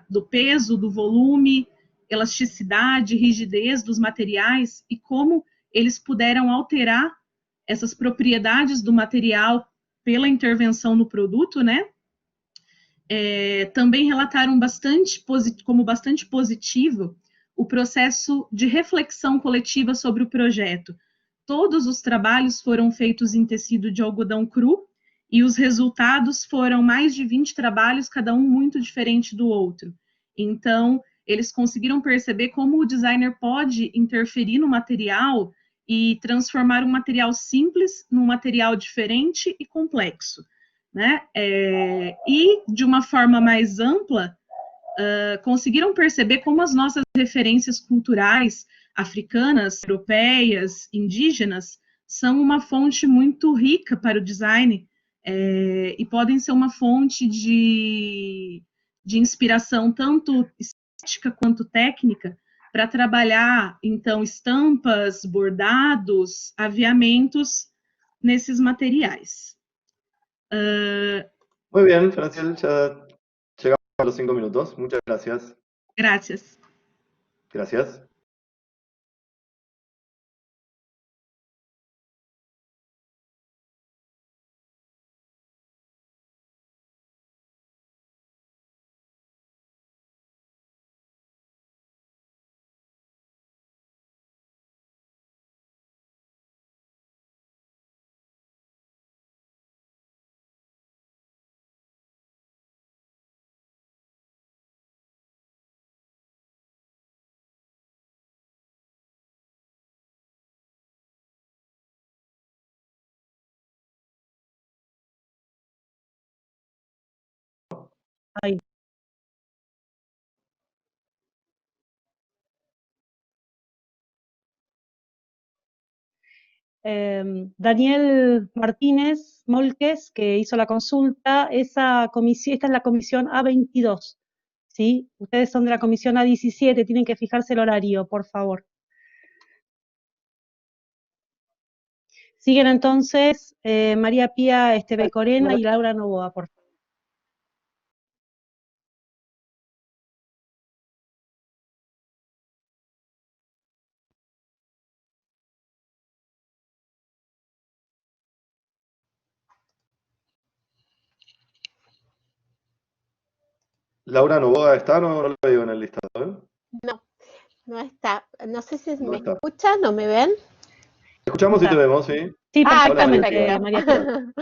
do peso, do volume, elasticidade, rigidez dos materiais e como eles puderam alterar essas propriedades do material pela intervenção no produto, né? Também relataram como bastante positivo o processo de reflexão coletiva sobre o projeto. Todos os trabalhos foram feitos em tecido de algodão cru, e os resultados foram mais de 20 trabalhos, cada um muito diferente do outro. Então, eles conseguiram perceber como o designer pode interferir no material e transformar um material simples num material diferente e complexo, né? E, de uma forma mais ampla, conseguiram perceber como as nossas referências culturais africanas, europeias, indígenas, são uma fonte muito rica para o design e podem ser uma fonte de inspiração tanto estética quanto técnica para trabalhar, então, estampas, bordados, aviamentos nesses materiais. Muy bien, Franciel, ya llegamos a los 5 minutos. Muchas gracias. Gracias. Gracias. Ay. Daniel Martínez Molques, que hizo la consulta, esta es la comisión A22, ¿sí? Ustedes son de la comisión A17, tienen que fijarse el horario, por favor. Siguen entonces María Pía Esteve Corena y Laura Novoa, por favor. Laura Novoa está, no la veo en el listado, ¿eh? No, no está. No sé si No me está. escuchan o me ven. Te escuchamos y te vemos, ¿sí? Sí, Hola, María perfectamente, Pía. María Pía.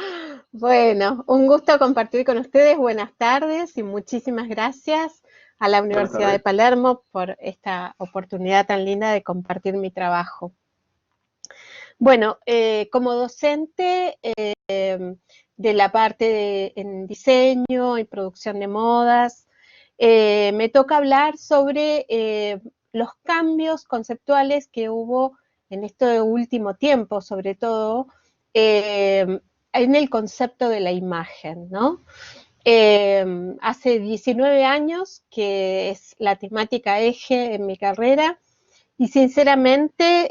Bueno, un gusto compartir con ustedes. Buenas tardes y muchísimas gracias a la Universidad de Palermo por esta oportunidad tan linda de compartir mi trabajo. Bueno, como docente de la parte en diseño y producción de modas, me toca hablar sobre los cambios conceptuales que hubo en este último tiempo, sobre todo en el concepto de la imagen, ¿no? Hace 19 años que es la temática eje en mi carrera y sinceramente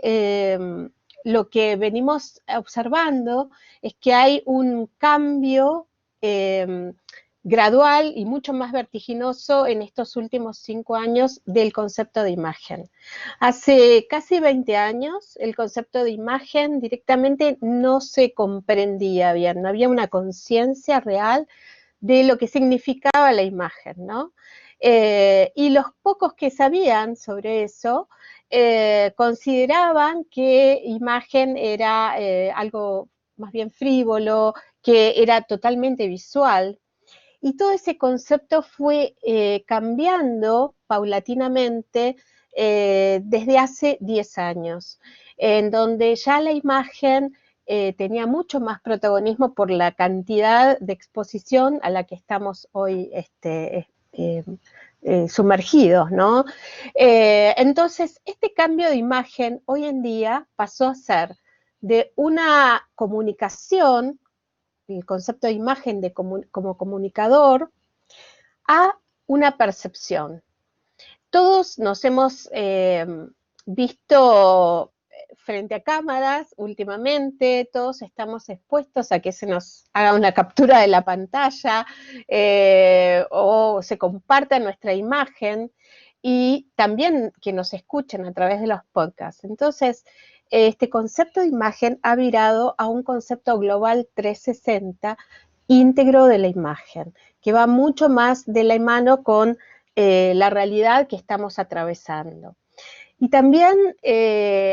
lo que venimos observando es que hay un cambio gradual y mucho más vertiginoso en estos últimos 5 años del concepto de imagen. Hace casi 20 años el concepto de imagen directamente no se comprendía bien, no había una conciencia real de lo que significaba la imagen, ¿no? Y los pocos que sabían sobre eso consideraban que imagen era algo más bien frívolo, que era totalmente visual. Y todo ese concepto fue cambiando paulatinamente desde hace 10 años, en donde ya la imagen tenía mucho más protagonismo por la cantidad de exposición a la que estamos hoy sumergidos, ¿no? Entonces, este cambio de imagen hoy en día pasó a ser de una comunicación, el concepto de imagen como comunicador, a una percepción. Todos nos hemos visto frente a cámaras últimamente, todos estamos expuestos a que se nos haga una captura de la pantalla o se comparta nuestra imagen y también que nos escuchen a través de los podcasts. Entonces, este concepto de imagen ha virado a un concepto global 360 íntegro de la imagen, que va mucho más de la mano con la realidad que estamos atravesando. Y también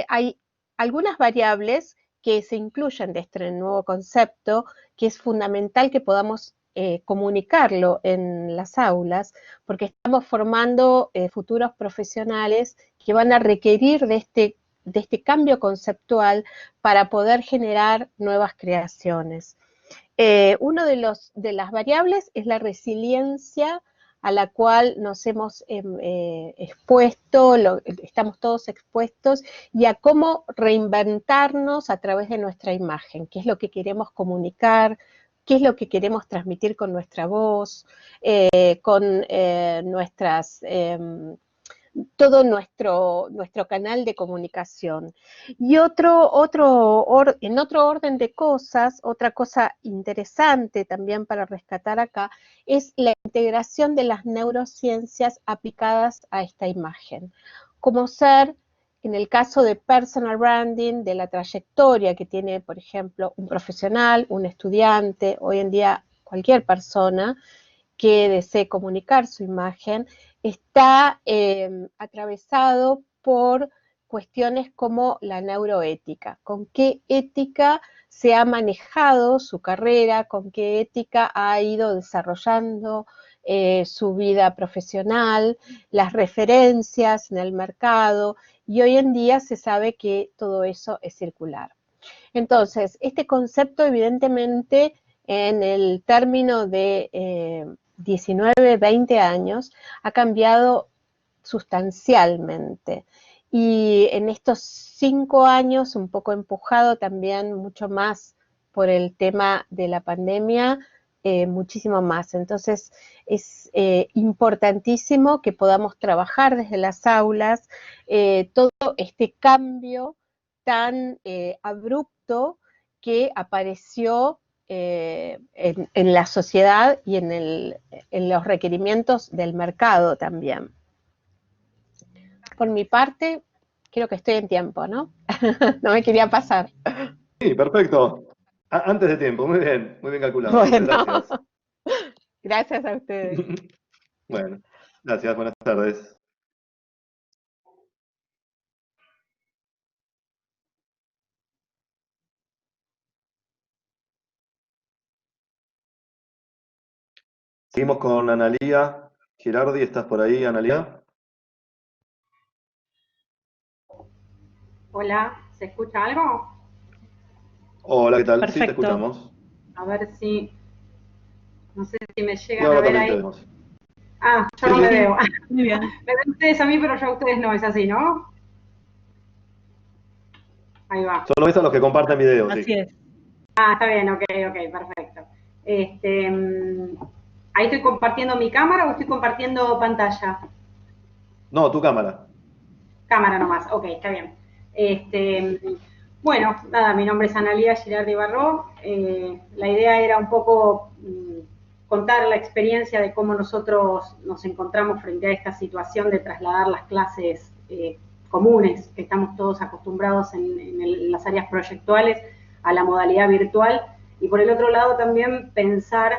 hay algunas variables que se incluyen de este nuevo concepto, que es fundamental que podamos comunicarlo en las aulas, porque estamos formando futuros profesionales que van a requerir de este cambio conceptual para poder generar nuevas creaciones. Una de las variables es la resiliencia a la cual nos hemos expuesto, estamos todos expuestos, y a cómo reinventarnos a través de nuestra imagen, qué es lo que queremos comunicar, qué es lo que queremos transmitir con nuestra voz, con nuestras todo nuestro canal de comunicación. Y en otro orden de cosas, otra cosa interesante también para rescatar acá, es la integración de las neurociencias aplicadas a esta imagen. Como ser, en el caso de personal branding, de la trayectoria que tiene, por ejemplo, un profesional, un estudiante, hoy en día cualquier persona que desee comunicar su imagen, está atravesado por cuestiones como la neuroética, con qué ética se ha manejado su carrera, con qué ética ha ido desarrollando su vida profesional, las referencias en el mercado, y hoy en día se sabe que todo eso es circular. Entonces, este concepto evidentemente en el término de 19, 20 años ha cambiado sustancialmente Y en estos 5 años, un poco empujado también mucho más por el tema de la pandemia, muchísimo más. Entonces, es importantísimo que podamos trabajar desde las aulas todo este cambio tan abrupto que apareció en la sociedad y en los requerimientos del mercado también. Por mi parte, creo que estoy en tiempo, ¿no? No me quería pasar. Sí, perfecto. Antes de tiempo, muy bien calculado. Bueno, Gracias. gracias a ustedes. Bueno, gracias, buenas tardes. Seguimos con Analía Girardi. ¿Estás por ahí, Analía? Hola, ¿se escucha algo? Hola, ¿qué tal? Sí, te Perfecto. escuchamos. A ver si, no sé si me Y llegan a ahora ver también te ahí. vemos. Ah, yo Sí, no me sí. veo. Muy bien. Me ven ustedes a mí, pero yo a ustedes no, es así, ¿no? Ahí va. Solo ves a los que comparten videos, Así sí. es. Ah, está bien, ok, perfecto. ¿Ahí estoy compartiendo mi cámara o estoy compartiendo pantalla? No, tu cámara. Cámara nomás, ok, está bien. Bueno, nada, mi nombre es Analía Girardi Barró. La idea era un poco contar la experiencia de cómo nosotros nos encontramos frente a esta situación de trasladar las clases comunes, que estamos todos acostumbrados en las áreas proyectuales, a la modalidad virtual. Y por el otro lado también pensar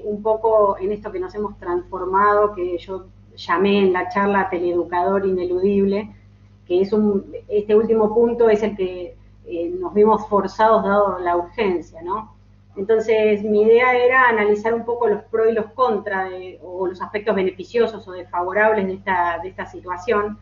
un poco en esto que nos hemos transformado, que yo llamé en la charla teleeducador ineludible, que es este último punto es el que nos vimos forzados dado la urgencia, ¿no? Entonces, mi idea era analizar un poco los pros y los contras, o los aspectos beneficiosos o desfavorables de esta situación,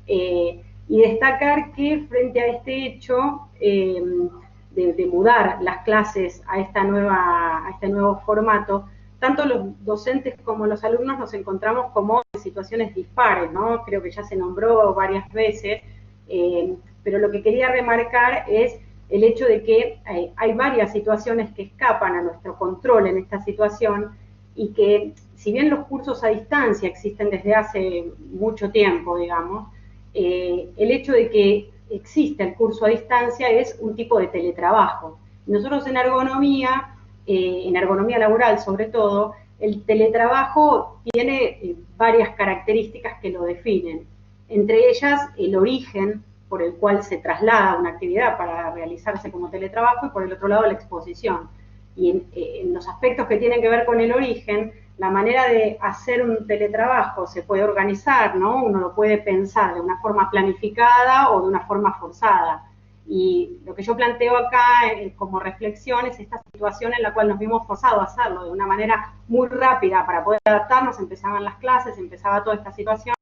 y destacar que frente a este hecho de mudar las clases a este nuevo formato, tanto los docentes como los alumnos nos encontramos como en situaciones dispares, ¿no? Creo que ya se nombró varias veces, pero lo que quería remarcar es el hecho de que hay varias situaciones que escapan a nuestro control en esta situación y que, si bien los cursos a distancia existen desde hace mucho tiempo, digamos, el hecho de que existe el curso a distancia es un tipo de teletrabajo. Nosotros en ergonomía laboral sobre todo, el teletrabajo tiene varias características que lo definen. Entre ellas, el origen por el cual se traslada una actividad para realizarse como teletrabajo, y por el otro lado la exposición. Y en los aspectos que tienen que ver con el origen, la manera de hacer un teletrabajo se puede organizar, ¿no? Uno lo puede pensar de una forma planificada o de una forma forzada. Y lo que yo planteo acá como reflexión es esta situación en la cual nos vimos forzados a hacerlo de una manera muy rápida para poder adaptarnos. Empezaban las clases, empezaba toda esta situación,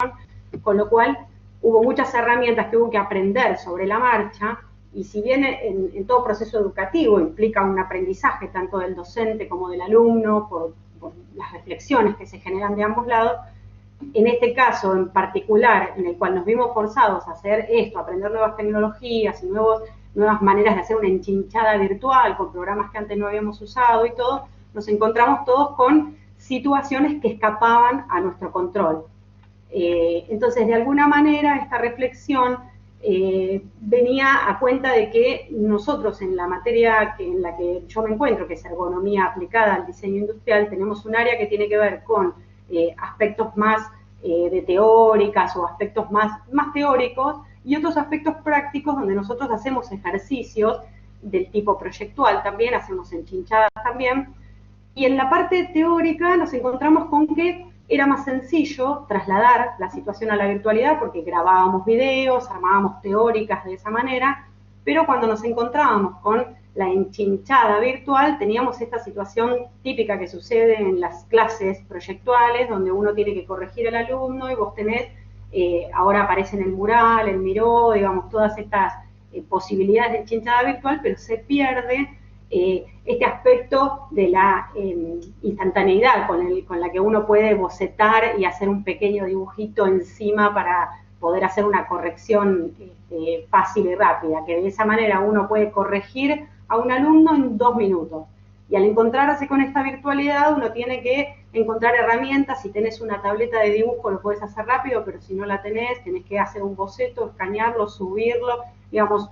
con lo cual hubo muchas herramientas que hubo que aprender sobre la marcha, y si bien en todo proceso educativo implica un aprendizaje tanto del docente como del alumno por las reflexiones que se generan de ambos lados, en este caso en particular, en el cual nos vimos forzados a hacer esto, a aprender nuevas tecnologías y nuevas maneras de hacer una enchinchada virtual con programas que antes no habíamos usado y todo, nos encontramos todos con situaciones que escapaban a nuestro control. Entonces, de alguna manera, esta reflexión venía a cuenta de que nosotros en la materia en la que yo me encuentro, que es ergonomía aplicada al diseño industrial, tenemos un área que tiene que ver con aspectos más de teóricas o aspectos más teóricos, y otros aspectos prácticos donde nosotros hacemos ejercicios del tipo proyectual también, hacemos enchinchadas también, y en la parte teórica nos encontramos con que era más sencillo trasladar la situación a la virtualidad porque grabábamos videos, armábamos teóricas de esa manera, pero cuando nos encontrábamos con la enchinchada virtual teníamos esta situación típica que sucede en las clases proyectuales, donde uno tiene que corregir al alumno y vos tenés, ahora aparece en el mural, el miró, digamos, todas estas posibilidades de enchinchada virtual, pero se pierde este aspecto de la instantaneidad con la que uno puede bocetar y hacer un pequeño dibujito encima poder hacer una corrección fácil y rápida, que de esa manera uno puede corregir a un alumno en 2 minutos. Y al encontrarse con esta virtualidad, uno tiene que encontrar herramientas. Si tenés una tableta de dibujo, lo podés hacer rápido, pero si no la tenés que hacer un boceto, escanearlo, subirlo. Digamos,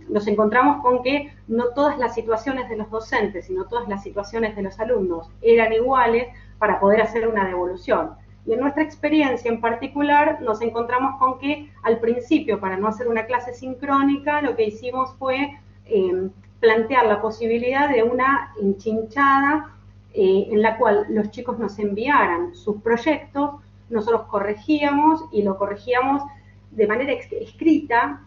nos encontramos con que no todas las situaciones de los docentes, sino todas las situaciones de los alumnos eran iguales para poder hacer una devolución. Y en nuestra experiencia en particular nos encontramos con que al principio, para no hacer una clase sincrónica, lo que hicimos fue plantear la posibilidad de una enchinchada en la cual los chicos nos enviaran sus proyectos, nosotros corregíamos y lo corregíamos de manera escrita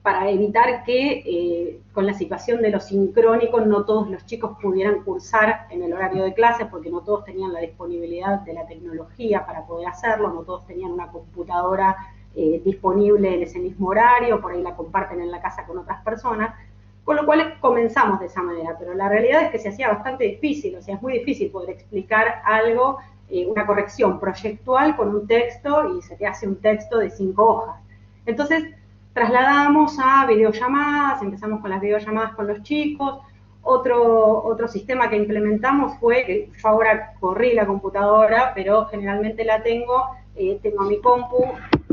para evitar que con la situación de lo sincrónico no todos los chicos pudieran cursar en el horario de clases, porque no todos tenían la disponibilidad de la tecnología para poder hacerlo, no todos tenían una computadora disponible en ese mismo horario, por ahí la comparten en la casa con otras personas, con lo cual comenzamos de esa manera, pero la realidad es que se hacía bastante difícil, o sea, es muy difícil poder explicar algo, una corrección proyectual con un texto, y se te hace un texto de 5 hojas. Entonces, trasladamos a videollamadas, empezamos con las videollamadas con los chicos. Otro sistema que implementamos fue, que yo ahora corrí la computadora, pero generalmente la tengo mi compu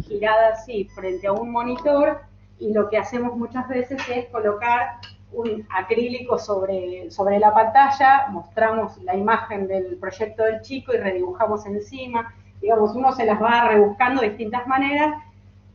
girada así frente a un monitor, y lo que hacemos muchas veces es colocar un acrílico sobre la pantalla, mostramos la imagen del proyecto del chico y redibujamos encima. Digamos, uno se las va rebuscando de distintas maneras.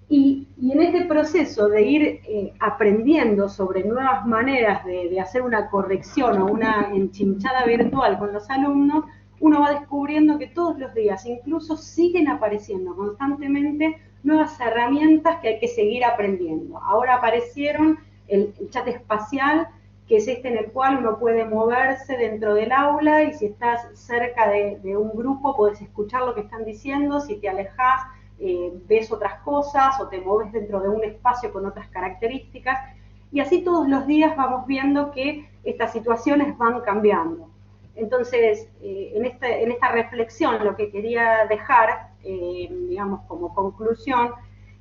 Y en este proceso de ir aprendiendo sobre nuevas maneras de hacer una corrección o una enchinchada virtual con los alumnos, uno va descubriendo que todos los días incluso siguen apareciendo constantemente nuevas herramientas que hay que seguir aprendiendo. Ahora aparecieron el chat espacial, que es en el cual uno puede moverse dentro del aula, y si estás cerca de un grupo podés escuchar lo que están diciendo. Si te alejás, ves otras cosas, o te mueves dentro de un espacio con otras características, y así todos los días vamos viendo que estas situaciones van cambiando. Entonces, en esta reflexión lo que quería dejar, digamos, como conclusión,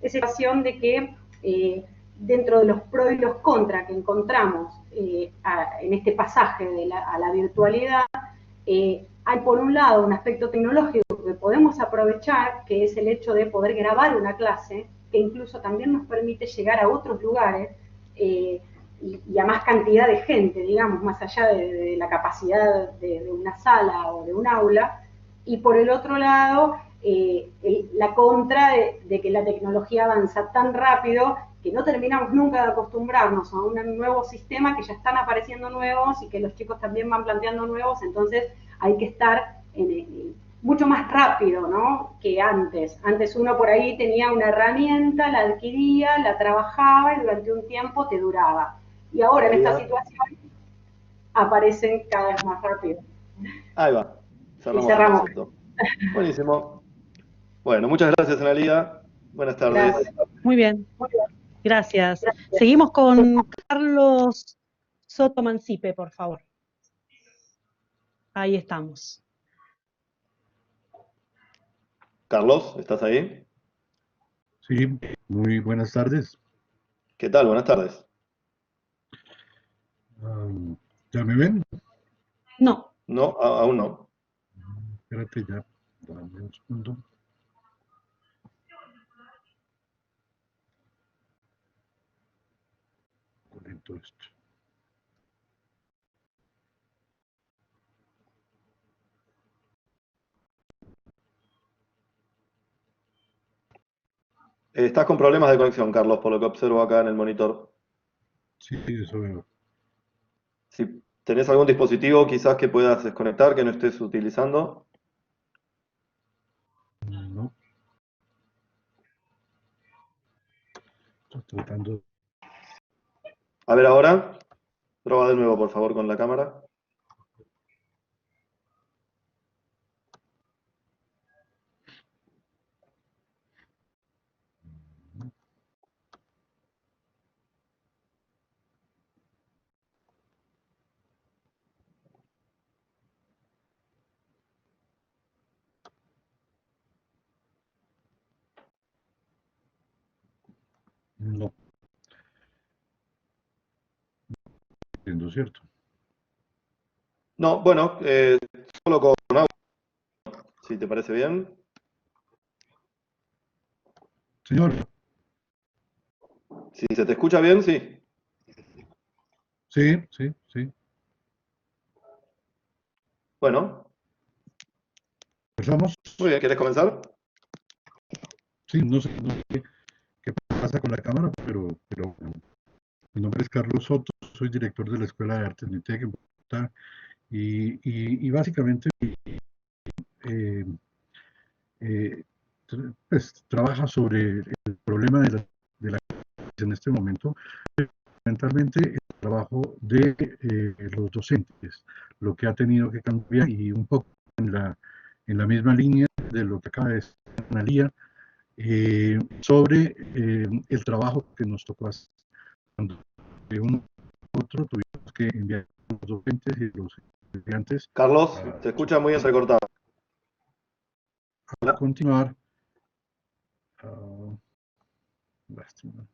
es la situación de que dentro de los pros y los contras que encontramos en este pasaje a la virtualidad, hay por un lado un aspecto tecnológico que podemos aprovechar, que es el hecho de poder grabar una clase, que incluso también nos permite llegar a otros lugares y a más cantidad de gente, digamos, más allá de la capacidad de una sala o de un aula. Y por el otro lado, la contra de que la tecnología avanza tan rápido que no terminamos nunca de acostumbrarnos a un nuevo sistema, que ya están apareciendo nuevos y que los chicos también van planteando nuevos. Entonces hay que estar mucho más rápido, ¿no?, que antes. Antes uno por ahí tenía una herramienta, la adquiría, la trabajaba y durante un tiempo te duraba. Y ahora en esta situación aparecen cada vez más rápido. Ahí va. Cerramos. El concepto. Buenísimo. Bueno, muchas gracias, Analía. Buenas tardes. Gracias. Muy bien. Gracias. Seguimos con Carlos Soto Mancipe, por favor. Ahí estamos. Carlos, ¿estás ahí? Sí, muy buenas tardes. ¿Qué tal? Buenas tardes. ¿Ya me ven? No. No, aún no. Espérate ya, dame un segundo. Conecto esto. Estás con problemas de conexión, Carlos, por lo que observo acá en el monitor. Sí, eso veo. Si tenés algún dispositivo quizás que puedas desconectar, que no estés utilizando. No. Estoy tratando. A ver ahora. Prueba de nuevo, por favor, con la cámara. No. Entiendo, ¿cierto? No, bueno, solo con audio, si te parece bien. Señor, Si se te escucha bien, sí. sí, sí, sí. Bueno, Empezamos. muy bien, ¿quieres comenzar? Sí, no sé qué pasa con la cámara, pero bueno. Mi nombre es Carlos Soto, soy director de la Escuela de Artes NITEC en Bogotá y básicamente eh, pues, trabaja sobre el problema de la crisis en este momento, fundamentalmente el trabajo de los docentes, lo que ha tenido que cambiar y un poco en la misma línea de lo que acaba de decir Analía, sobre el trabajo que nos tocó hacer. Cuando de uno a otro tuvimos que enviar a los docentes y los estudiantes Carlos, se escucha muy entrecortado. a continuar. Lástima.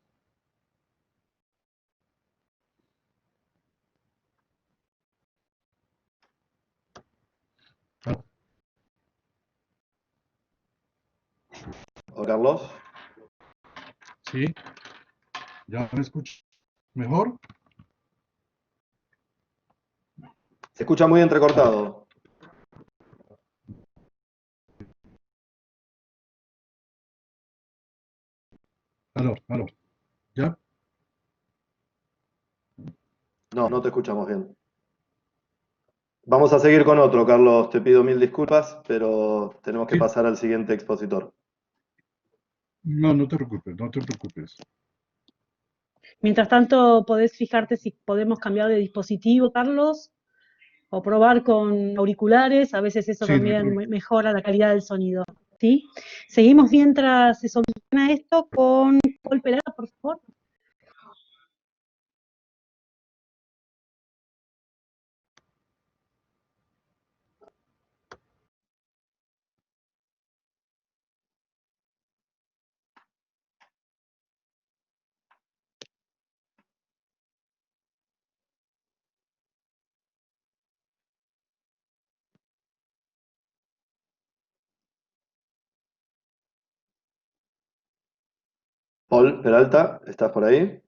¿O Carlos? Sí, ¿ya me escucho mejor? Se escucha muy entrecortado. Aló, aló. ¿Ya? No, no te escuchamos bien. Vamos a seguir con otro, Carlos. Te pido mil disculpas, pero tenemos que Sí. pasar al siguiente expositor. No, no te preocupes, no te preocupes. Mientras tanto, podés fijarte si podemos cambiar de dispositivo, Carlos, o probar con auriculares. A veces eso Sí, no hay también problema. mejora la calidad del sonido. ¿Sí? Seguimos mientras se soluciona esto con Paul Peralta, por favor. Paul Peralta, ¿estás por ahí?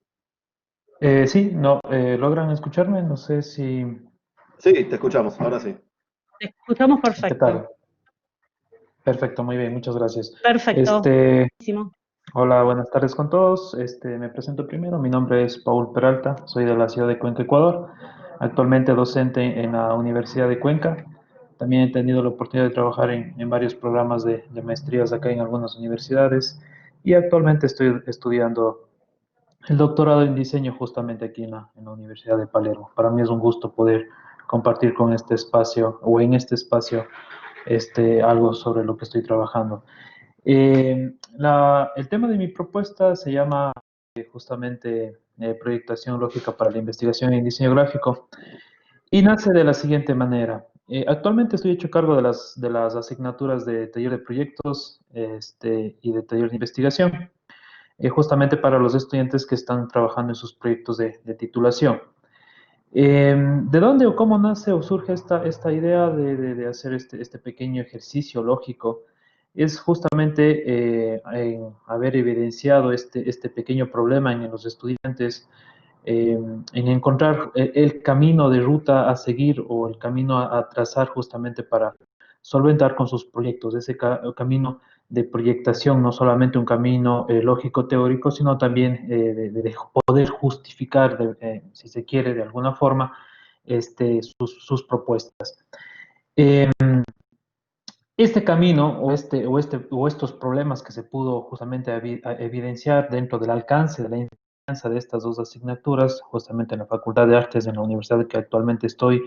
Sí, no, ¿logran escucharme? No sé si... Sí, te escuchamos, ahora sí. Te escuchamos ¿Qué perfecto. tal? Perfecto, muy bien, muchas gracias. Perfecto. Buenísimo. Hola, buenas tardes con todos. Me presento primero. Mi nombre es Paul Peralta, soy de la ciudad de Cuenca, Ecuador. Actualmente docente en la Universidad de Cuenca. También he tenido la oportunidad de trabajar en varios programas de maestrías acá en algunas universidades y actualmente estoy estudiando el doctorado en diseño justamente aquí en la Universidad de Palermo. Para mí es un gusto poder compartir con este espacio o en este espacio algo sobre lo que estoy trabajando. El tema de mi propuesta se llama justamente proyectación lógica para la investigación en diseño gráfico y nace de la siguiente manera. Actualmente estoy hecho cargo de las asignaturas de taller de proyectos y de taller de investigación, justamente para los estudiantes que están trabajando en sus proyectos de titulación. ¿De dónde o cómo nace o surge esta idea de hacer este pequeño ejercicio lógico? Es justamente en haber evidenciado este pequeño problema en los estudiantes, en encontrar el camino de ruta a seguir o el camino a trazar justamente para solventar con sus proyectos, ese camino de proyectación, no solamente un camino lógico teórico, sino también de poder justificar, si se quiere, de alguna forma, sus propuestas. Este camino o estos problemas que se pudo justamente evidenciar dentro del alcance de la enseñanza de estas dos asignaturas, justamente en la Facultad de Artes, en la universidad que actualmente estoy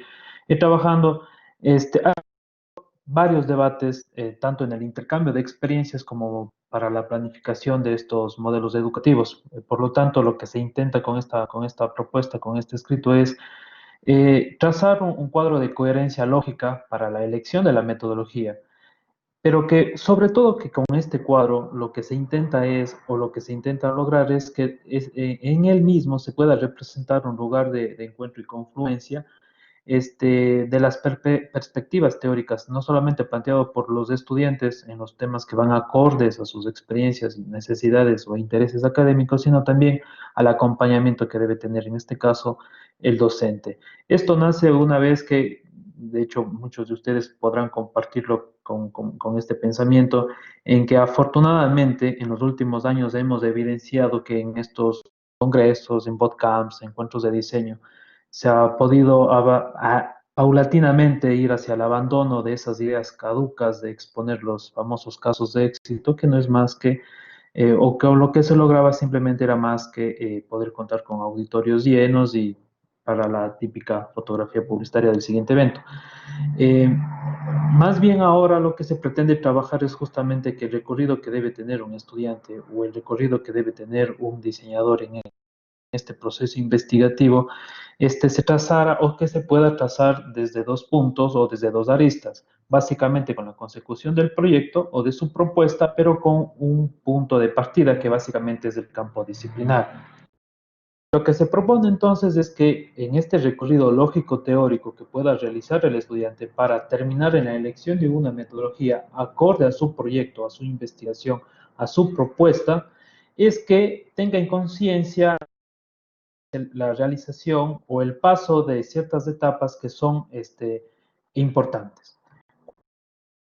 trabajando, hay varios debates, tanto en el intercambio de experiencias como para la planificación de estos modelos educativos. Por lo tanto, lo que se intenta con esta propuesta, con este escrito, es trazar un cuadro de coherencia lógica para la elección de la metodología. pero que sobre todo que con este cuadro lo que se intenta es, o lo que se intenta lograr es que en él mismo se pueda representar un lugar de encuentro y confluencia de las perspectivas teóricas, no solamente planteado por los estudiantes en los temas que van acordes a sus experiencias, necesidades o intereses académicos, sino también al acompañamiento que debe tener, en este caso, el docente. Esto nace una vez que, de hecho, muchos de ustedes podrán compartirlo con este pensamiento, en que afortunadamente en los últimos años hemos evidenciado que en estos congresos, en bootcamps, encuentros de diseño, se ha podido paulatinamente ir hacia el abandono de esas ideas caducas de exponer los famosos casos de éxito, que no es más que, o que lo que se lograba simplemente era más que poder contar con auditorios llenos y para la típica fotografía publicitaria del siguiente evento. Más bien ahora lo que se pretende trabajar es justamente que el recorrido que debe tener un estudiante o el recorrido que debe tener un diseñador en este proceso investigativo, se trazara o que se pueda trazar desde dos puntos o desde dos aristas, básicamente con la consecución del proyecto o de su propuesta, pero con un punto de partida que básicamente es el campo disciplinar. Lo que se propone entonces es que en este recorrido lógico-teórico que pueda realizar el estudiante para terminar en la elección de una metodología acorde a su proyecto, a su investigación, a su propuesta, es que tenga en conciencia la realización o el paso de ciertas etapas que son importantes.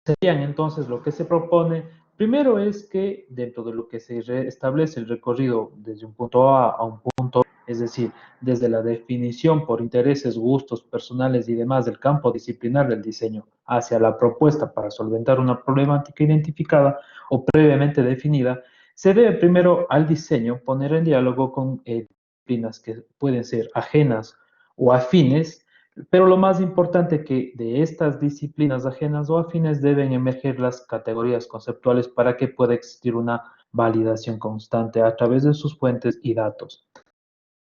Serían entonces lo que se propone, primero es que dentro de lo que se establece el recorrido desde un punto A a un punto B, es decir, desde la definición por intereses, gustos personales y demás del campo disciplinar del diseño hacia la propuesta para solventar una problemática identificada o previamente definida, se debe primero al diseño poner en diálogo con disciplinas que pueden ser ajenas o afines, pero lo más importante que de estas disciplinas ajenas o afines deben emerger las categorías conceptuales para que pueda existir una validación constante a través de sus fuentes y datos.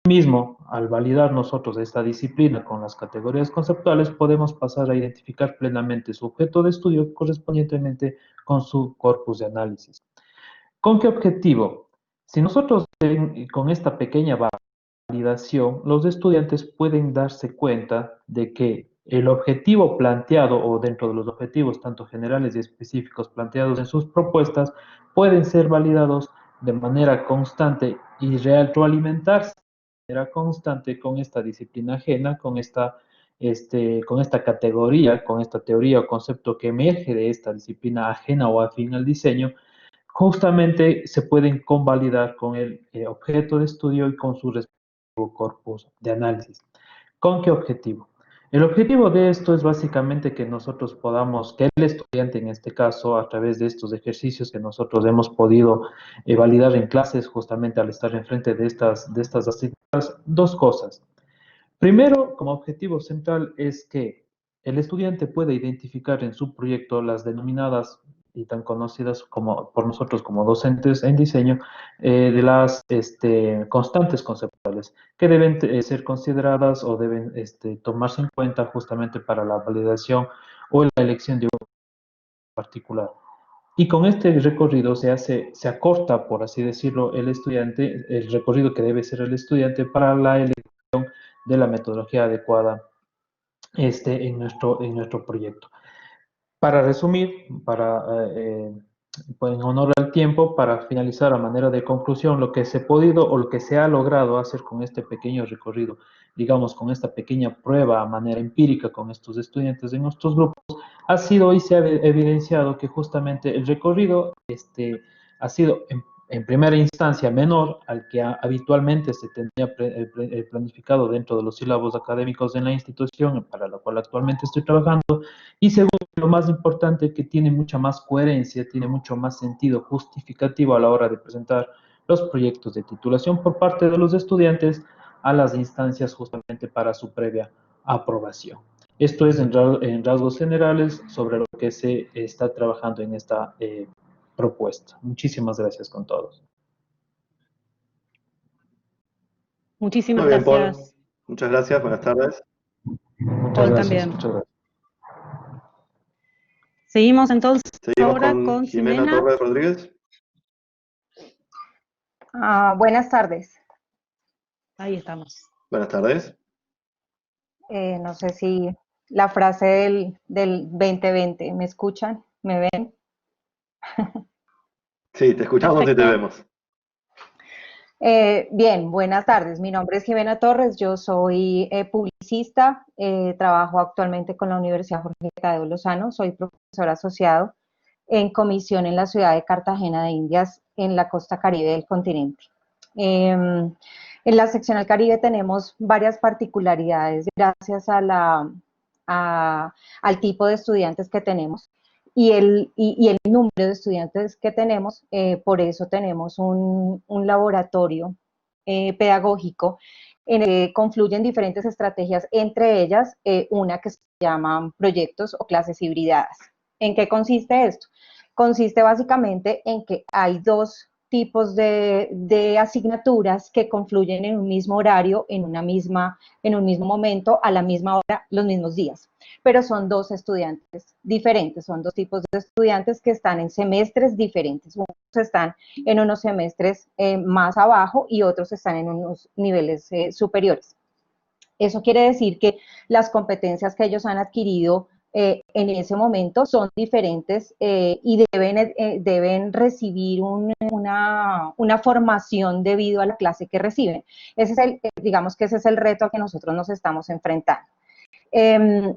Mismo, al validar nosotros esta disciplina con las categorías conceptuales, podemos pasar a identificar plenamente su objeto de estudio correspondientemente con su corpus de análisis. ¿Con qué objetivo? Si nosotros con esta pequeña validación, los estudiantes pueden darse cuenta de que el objetivo planteado o dentro de los objetivos tanto generales y específicos planteados en sus propuestas pueden ser validados de manera constante y retroalimentarse de manera constante con esta disciplina ajena, con esta categoría, con esta teoría o concepto que emerge de esta disciplina ajena o afín al diseño, justamente se pueden convalidar con el objeto de estudio y con su respectivo corpus de análisis. ¿Con qué objetivo? El objetivo de esto es básicamente que nosotros podamos, que el estudiante en este caso, a través de estos ejercicios que nosotros hemos podido validar en clases, justamente al estar enfrente de estas asignaturas, dos cosas. Primero, como objetivo central es que el estudiante pueda identificar en su proyecto las denominadas y tan conocidas por nosotros como docentes en diseño, de las constantes conceptuales que deben ser consideradas o deben tomarse en cuenta justamente para la validación o la elección de un particular. Y con este recorrido se acorta, por así decirlo, el recorrido que debe ser el estudiante para la elección de la metodología adecuada en nuestro proyecto. Para resumir, en honor al tiempo, para finalizar a manera de conclusión, lo que se ha podido o lo que se ha logrado hacer con este pequeño recorrido, digamos, con esta pequeña prueba a manera empírica con estos estudiantes de nuestros grupos, ha sido y se ha evidenciado que justamente el recorrido ha sido en primera instancia menor al que habitualmente se tenía planificado dentro de los sílabos académicos en la institución para la cual actualmente estoy trabajando, y segundo, lo más importante, que tiene mucha más coherencia, tiene mucho más sentido justificativo a la hora de presentar los proyectos de titulación por parte de los estudiantes a las instancias justamente para su previa aprobación. Esto es en rasgos generales sobre lo que se está trabajando en esta propuesta. Muchísimas gracias con todos. Muchísimas Muy bien, Paul. gracias. Muchas gracias, buenas tardes. Muchas Paul gracias. también. Muchas gracias. Seguimos entonces Seguimos ahora con con Jimena Ximena. Torres Rodríguez. Buenas tardes. Ahí estamos. Buenas tardes. No sé si la frase del 2020, ¿me escuchan? ¿Me ven? Sí, te escuchamos y te Perfecto. vemos. Bien, buenas tardes. Mi nombre es Jimena Torres, yo soy publicista, trabajo actualmente con la Universidad Jorge Tadeo Lozano, soy profesor asociado en comisión en la ciudad de Cartagena de Indias, en la costa caribe del continente. En la seccional Caribe tenemos varias particularidades gracias a al tipo de estudiantes que tenemos y el número de estudiantes que tenemos. Por eso tenemos un laboratorio pedagógico en el que confluyen diferentes estrategias, entre ellas una que se llama proyectos o clases hibridadas. ¿En qué consiste esto? Consiste básicamente en que hay dos tipos de asignaturas que confluyen en un mismo horario, en un mismo momento, a la misma hora, los mismos días. Pero son dos estudiantes diferentes, son dos tipos de estudiantes que están en semestres diferentes. Unos están en unos semestres más abajo y otros están en unos niveles superiores. Eso quiere decir que las competencias que ellos han adquirido en ese momento son diferentes y deben recibir una formación debido a la clase que reciben. Digamos que ese es el reto a que nosotros nos estamos enfrentando.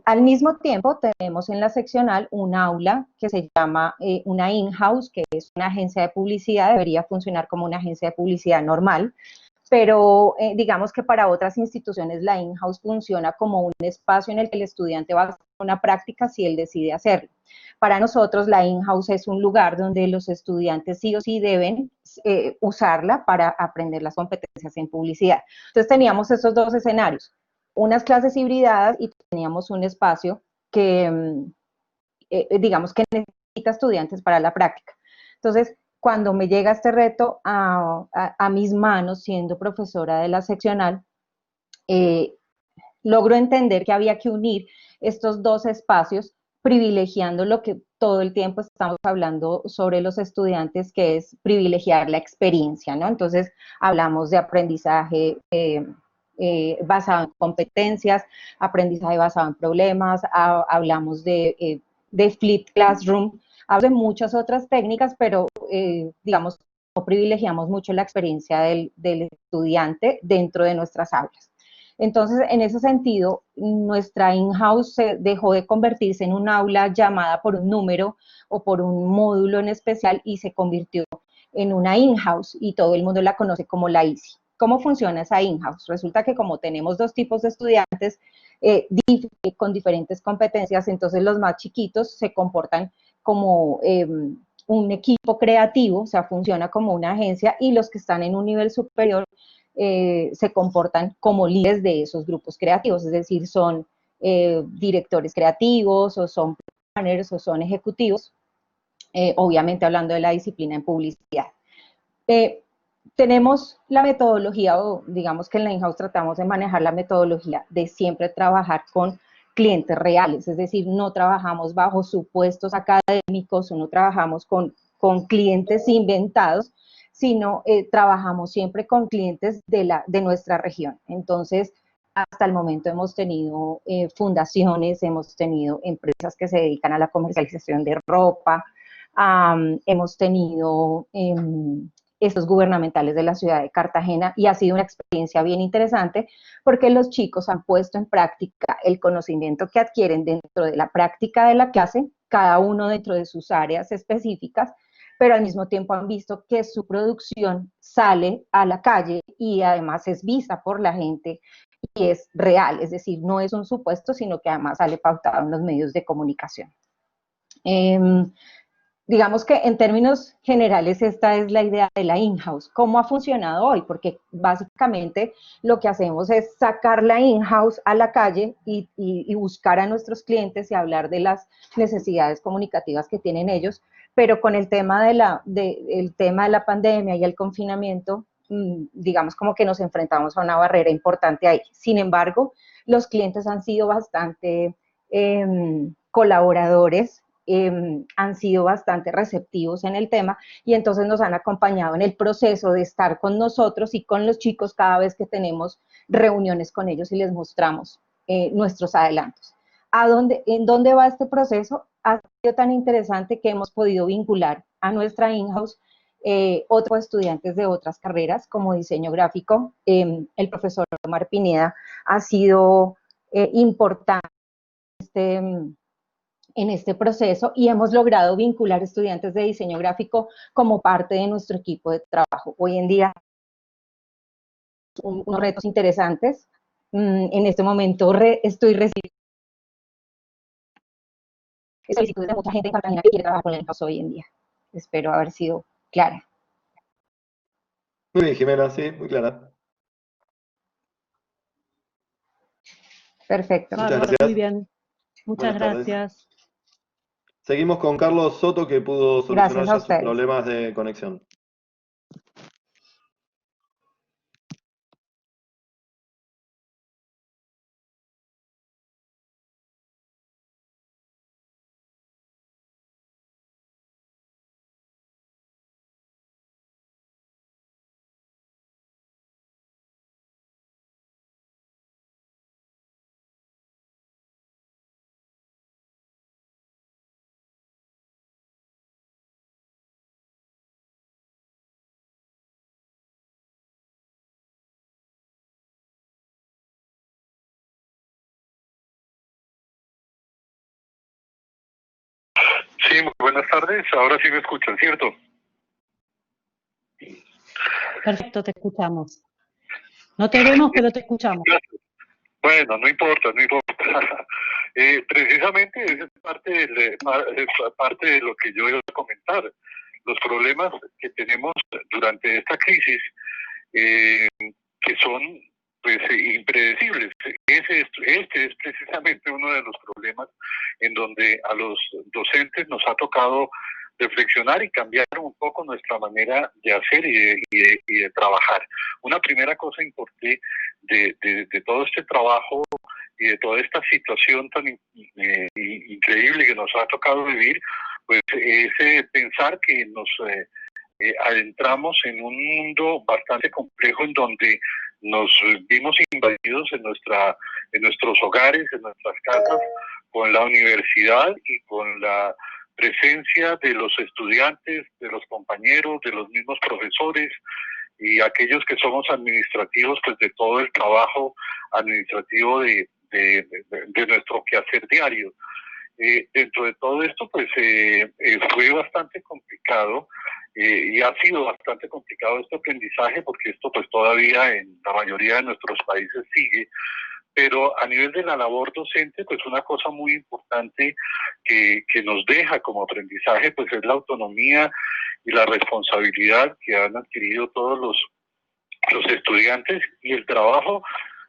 Al mismo tiempo tenemos en la seccional un aula que se llama una in-house, que es una agencia de publicidad, debería funcionar como una agencia de publicidad normal, pero digamos que para otras instituciones la in-house funciona como un espacio en el que el estudiante va a hacer una práctica si él decide hacerlo. Para nosotros la in-house es un lugar donde los estudiantes sí o sí deben usarla para aprender las competencias en publicidad. Entonces teníamos esos dos escenarios, unas clases hibridadas y teníamos un espacio que digamos que necesita estudiantes para la práctica. Entonces, cuando me llega este reto a mis manos, siendo profesora de la seccional, logro entender que había que unir estos dos espacios, privilegiando lo que todo el tiempo estamos hablando sobre los estudiantes, que es privilegiar la experiencia, ¿no? Entonces, hablamos de aprendizaje basado en competencias, aprendizaje basado en problemas, hablamos de flipped classroom, hablamos de muchas otras técnicas, pero digamos, no privilegiamos mucho la experiencia del estudiante dentro de nuestras aulas. Entonces, en ese sentido, nuestra in-house dejó de convertirse en un aula llamada por un número o por un módulo en especial y se convirtió en una in-house y todo el mundo la conoce como la ICI. ¿Cómo funciona esa in-house? Resulta que como tenemos dos tipos de estudiantes con diferentes competencias, entonces los más chiquitos se comportan como un equipo creativo, o sea, funciona como una agencia, y los que están en un nivel superior se comportan como líderes de esos grupos creativos, es decir, son directores creativos o son planners o son ejecutivos, obviamente hablando de la disciplina en publicidad. Tenemos la metodología, o digamos que en la in-house tratamos de manejar la metodología de siempre trabajar con clientes reales, es decir, no trabajamos bajo supuestos académicos o no trabajamos con clientes inventados, sino trabajamos siempre con clientes de nuestra región. Entonces, hasta el momento hemos tenido fundaciones, hemos tenido empresas que se dedican a la comercialización de ropa, hemos tenido estos gubernamentales de la ciudad de Cartagena, y ha sido una experiencia bien interesante porque los chicos han puesto en práctica el conocimiento que adquieren dentro de la práctica de la clase, cada uno dentro de sus áreas específicas, pero al mismo tiempo han visto que su producción sale a la calle y además es vista por la gente y es real, es decir, no es un supuesto, sino que además sale pautado en los medios de comunicación. Digamos que en términos generales esta es la idea de la in-house. ¿Cómo ha funcionado hoy? Porque básicamente lo que hacemos es sacar la in-house a la calle y buscar a nuestros clientes y hablar de las necesidades comunicativas que tienen ellos, pero con el tema de la pandemia y el confinamiento, digamos como que nos enfrentamos a una barrera importante ahí. Sin embargo, los clientes han sido bastante colaboradores han sido bastante receptivos en el tema y entonces nos han acompañado en el proceso de estar con nosotros y con los chicos cada vez que tenemos reuniones con ellos y les mostramos nuestros adelantos. ¿En dónde va este proceso? Ha sido tan interesante que hemos podido vincular a nuestra in-house otros estudiantes de otras carreras como diseño gráfico. El profesor Omar Pineda ha sido importante en este proceso y hemos logrado vincular estudiantes de diseño gráfico como parte de nuestro equipo de trabajo. Hoy en día, unos retos interesantes. En este momento estoy recibiendo solicitudes de mucha gente en Cartagena que quiere trabajar con el in-house hoy en día. Espero haber sido clara. Muy bien, Jimena, sí, muy clara. Perfecto. Muchas Bárbaro, gracias. muy bien. Muchas Buenas tardes. gracias. Seguimos con Carlos Soto, que pudo solucionar Gracias a ya sus ustedes. problemas de conexión. Sí, muy buenas tardes. Ahora sí me escuchan, ¿cierto? Perfecto, te escuchamos. No te vemos, pero te escuchamos. Bueno, no importa, no importa. Precisamente es parte de lo que yo iba a comentar. Los problemas que tenemos durante esta crisis, que son pues impredecibles. Este es precisamente uno de los problemas en donde a los docentes nos ha tocado reflexionar y cambiar un poco nuestra manera de hacer y de trabajar. Una primera cosa importante de todo este trabajo y de toda esta situación tan increíble que nos ha tocado vivir, pues es pensar que nos adentramos en un mundo bastante complejo en donde nos vimos invadidos en nuestros hogares, en nuestras casas, con la universidad y con la presencia de los estudiantes, de los compañeros, de los mismos profesores y aquellos que somos administrativos, pues de todo el trabajo administrativo de nuestro quehacer diario. Dentro de todo esto, pues fue bastante complicado y ha sido bastante complicado este aprendizaje porque esto pues todavía en la mayoría de nuestros países sigue, pero a nivel de la labor docente, pues una cosa muy importante que nos deja como aprendizaje, pues es la autonomía y la responsabilidad que han adquirido todos los estudiantes y el trabajo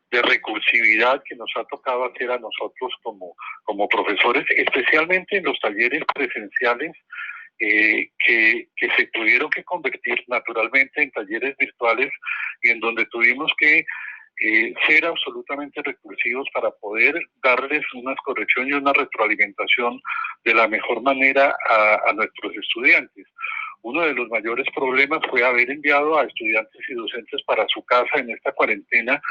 de recursividad que nos ha tocado hacer a nosotros como profesores, especialmente en los talleres presenciales que se tuvieron que convertir naturalmente en talleres virtuales y en donde tuvimos que ser absolutamente recursivos para poder darles unas correcciones y una retroalimentación de la mejor manera a nuestros estudiantes. Uno de los mayores problemas fue haber enviado a estudiantes y docentes para su casa en esta cuarentena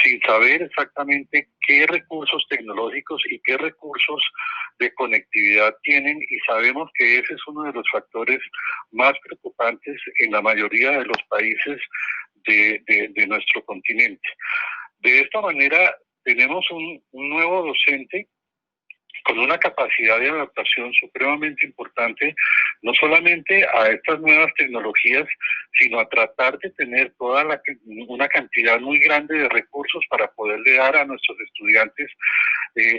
sin saber exactamente qué recursos tecnológicos y qué recursos de conectividad tienen, y sabemos que ese es uno de los factores más preocupantes en la mayoría de los países de nuestro continente. De esta manera tenemos un nuevo docente con una capacidad de adaptación supremamente importante, no solamente a estas nuevas tecnologías, sino a tratar de tener una cantidad muy grande de recursos para poderle dar a nuestros estudiantes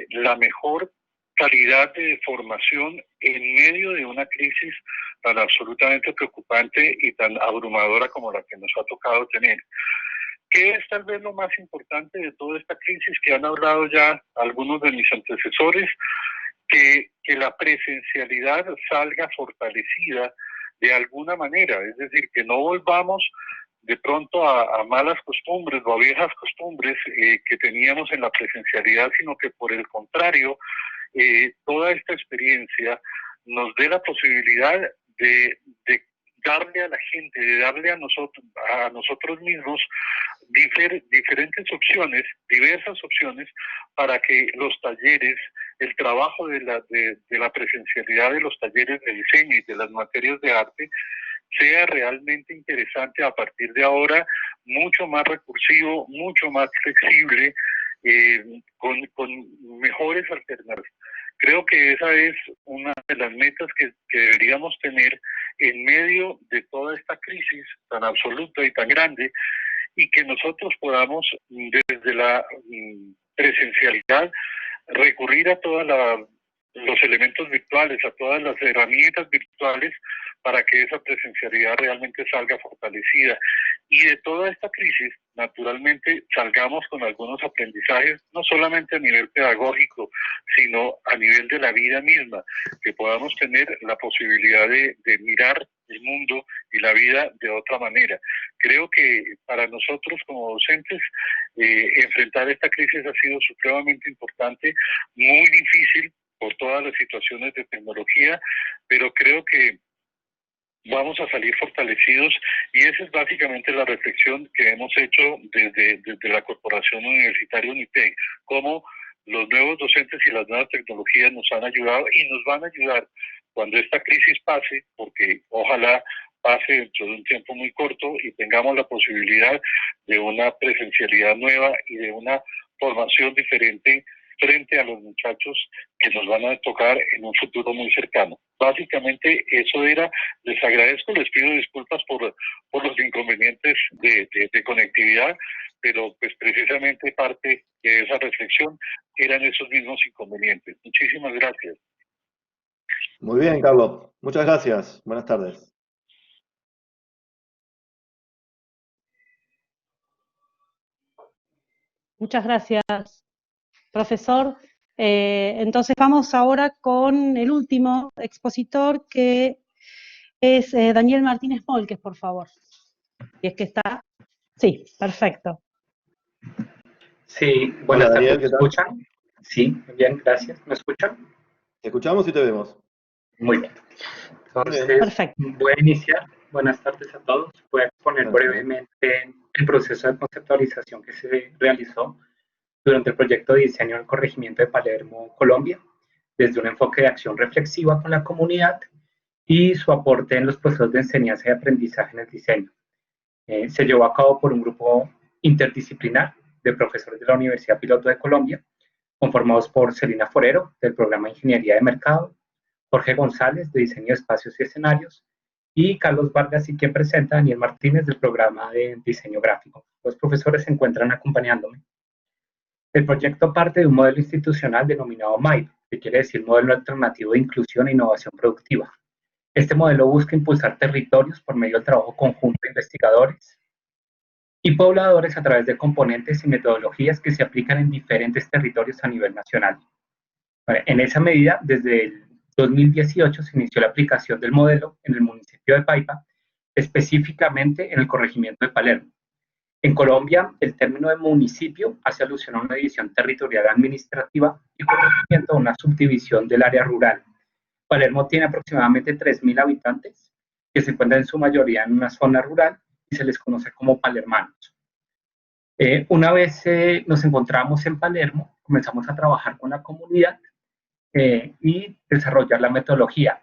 la mejor calidad de formación en medio de una crisis tan absolutamente preocupante y tan abrumadora como la que nos ha tocado tener. ¿Qué es tal vez lo más importante de toda esta crisis que han hablado ya algunos de mis antecesores? Que la presencialidad salga fortalecida de alguna manera, es decir, que no volvamos de pronto a malas costumbres o a viejas costumbres que teníamos en la presencialidad, sino que por el contrario, toda esta experiencia nos dé la posibilidad de darle a la gente, de darle a nosotros mismos diferentes opciones, diversas opciones, para que los talleres, el trabajo de la presencialidad de los talleres de diseño y de las materias de arte sea realmente interesante a partir de ahora, mucho más recursivo, mucho más flexible, con mejores alternativas. Creo que esa es una de las metas que deberíamos tener en medio de toda esta crisis tan absoluta y tan grande, y que nosotros podamos, desde la presencialidad, recurrir a todos los elementos virtuales, a todas las herramientas virtuales, para que esa presencialidad realmente salga fortalecida. Y de toda esta crisis, naturalmente, salgamos con algunos aprendizajes, no solamente a nivel pedagógico, sino a nivel de la vida misma, que podamos tener la posibilidad de mirar el mundo y la vida de otra manera. Creo que para nosotros como docentes, enfrentar esta crisis ha sido supremamente importante, muy difícil por todas las situaciones de tecnología, pero creo que vamos a salir fortalecidos, y esa es básicamente la reflexión que hemos hecho desde la Corporación Universitaria UNITEC, cómo los nuevos docentes y las nuevas tecnologías nos han ayudado y nos van a ayudar cuando esta crisis pase, porque ojalá pase dentro de un tiempo muy corto y tengamos la posibilidad de una presencialidad nueva y de una formación diferente frente a los muchachos que nos van a tocar en un futuro muy cercano. Básicamente eso era. Les agradezco, les pido disculpas por los inconvenientes de conectividad, pero pues precisamente parte de esa reflexión eran esos mismos inconvenientes. Muchísimas gracias. Muy bien, Carlos. Muchas gracias. Buenas tardes. Muchas gracias, profesor. Entonces vamos ahora con el último expositor, que es Daniel Martínez Molques, por favor. Y es que está... Sí, perfecto. Sí, buenas Hola, tardes. Daniel, ¿Me ¿qué tal? escuchan? Sí, bien, gracias. ¿Me escuchan? Te escuchamos y te vemos. Muy bien. Muy bien. Entonces, Perfecto. voy a iniciar. Buenas tardes a todos. Voy a exponer Buenas tardes. brevemente el proceso de conceptualización que se realizó durante el proyecto de diseño del corregimiento de Palermo, Colombia, desde un enfoque de acción reflexiva con la comunidad y su aporte en los procesos de enseñanza y aprendizaje en el diseño. Se llevó a cabo por un grupo interdisciplinar de profesores de la Universidad Piloto de Colombia, conformados por Celina Forero, del programa de Ingeniería de Mercado, Jorge González, de Diseño de Espacios y Escenarios, y Carlos Vargas, y quien presenta, Daniel Martínez, del programa de Diseño Gráfico. Los profesores se encuentran acompañándome. El proyecto parte de un modelo institucional denominado MAIP, que quiere decir Modelo Alternativo de Inclusión e Innovación Productiva. Este modelo busca impulsar territorios por medio del trabajo conjunto de investigadores y pobladores a través de componentes y metodologías que se aplican en diferentes territorios a nivel nacional. En esa medida, desde el 2018 se inició la aplicación del modelo en el municipio de Paipa, específicamente en el corregimiento de Palermo. En Colombia, el término de municipio hace alusión a una división territorial administrativa y corregimiento a una subdivisión del área rural. Palermo tiene aproximadamente 3.000 habitantes, que se encuentran en su mayoría en una zona rural y se les conoce como palermanos. Una vez nos encontramos en Palermo, comenzamos a trabajar con la comunidad y desarrollar la metodología.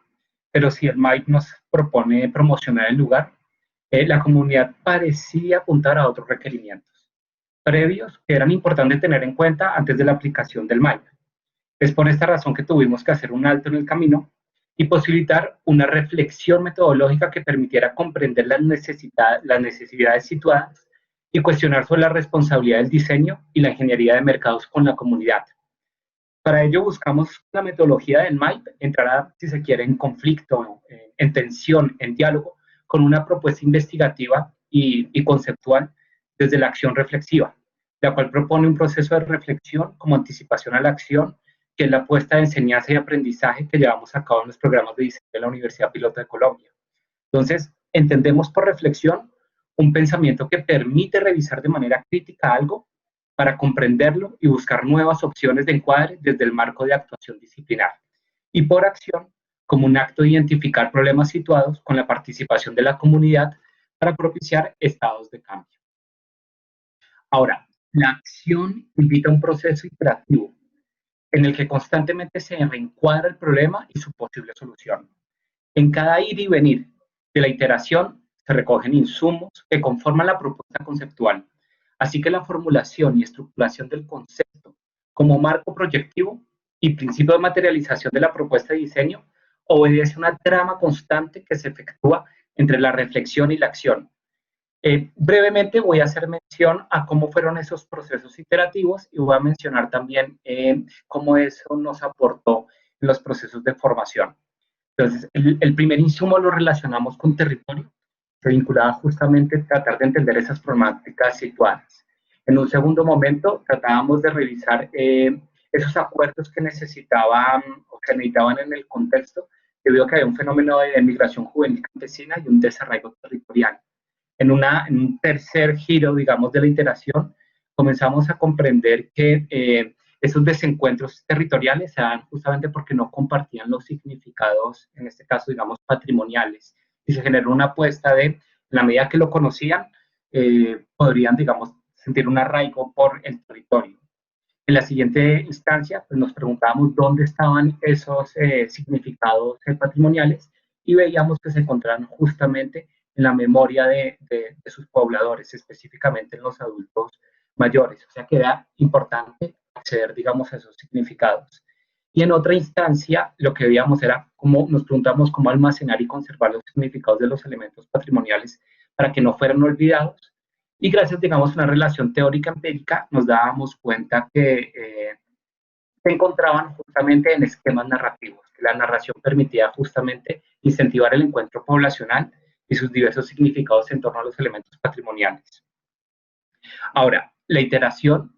Pero si el MAIP nos propone promocionar el lugar, la comunidad parecía apuntar a otros requerimientos previos que eran importantes tener en cuenta antes de la aplicación del MAIP. Es por esta razón que tuvimos que hacer un alto en el camino y posibilitar una reflexión metodológica que permitiera comprender las necesidades situadas y cuestionar sobre la responsabilidad del diseño y la ingeniería de mercados con la comunidad. Para ello buscamos la metodología del MAIP entrará, si se quiere, en conflicto, en tensión, en diálogo, con una propuesta investigativa y conceptual desde la acción reflexiva, la cual propone un proceso de reflexión como anticipación a la acción, que es la apuesta de enseñanza y aprendizaje que llevamos a cabo en los programas de diseño de la Universidad Piloto de Colombia. Entonces, entendemos por reflexión un pensamiento que permite revisar de manera crítica algo para comprenderlo y buscar nuevas opciones de encuadre desde el marco de actuación disciplinar. Y por acción, como un acto de identificar problemas situados con la participación de la comunidad para propiciar estados de cambio. Ahora, la acción invita a un proceso iterativo en el que constantemente se reencuadra el problema y su posible solución. En cada ir y venir de la iteración se recogen insumos que conforman la propuesta conceptual, así que la formulación y estructuración del concepto como marco proyectivo y principio de materialización de la propuesta de diseño obedece a una trama constante que se efectúa entre la reflexión y la acción. Brevemente voy a hacer mención a cómo fueron esos procesos iterativos y voy a mencionar también cómo eso nos aportó en los procesos de formación. Entonces, el primer insumo lo relacionamos con territorio, que vinculaba justamente tratar de entender esas problemáticas situadas. En un segundo momento, tratábamos de revisar esos acuerdos que necesitaban o que necesitaban en el contexto, debido a que había un fenómeno de migración juvenil campesina y un desarraigo territorial. En un tercer giro, digamos, de la iteración, comenzamos a comprender que esos desencuentros territoriales se dan justamente porque no compartían los significados, en este caso, digamos, patrimoniales. Y se generó una apuesta de, en la medida que lo conocían, podrían, digamos, sentir un arraigo por el territorio. En la siguiente instancia, pues nos preguntábamos dónde estaban esos significados patrimoniales y veíamos que se encontraban justamente en la memoria de sus pobladores, específicamente en los adultos mayores. O sea que era importante acceder, digamos, a esos significados. Y en otra instancia, lo que veíamos era cómo nos preguntamos cómo almacenar y conservar los significados de los elementos patrimoniales para que no fueran olvidados. Y gracias, digamos, a una relación teórica-empírica, nos dábamos cuenta que se encontraban justamente en esquemas narrativos, que la narración permitía justamente incentivar el encuentro poblacional y sus diversos significados en torno a los elementos patrimoniales. Ahora, la iteración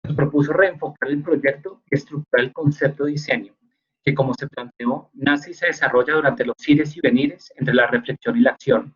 nos propuso reenfocar el proyecto y estructurar el concepto de diseño, que como se planteó, nace y se desarrolla durante los ires y venires entre la reflexión y la acción.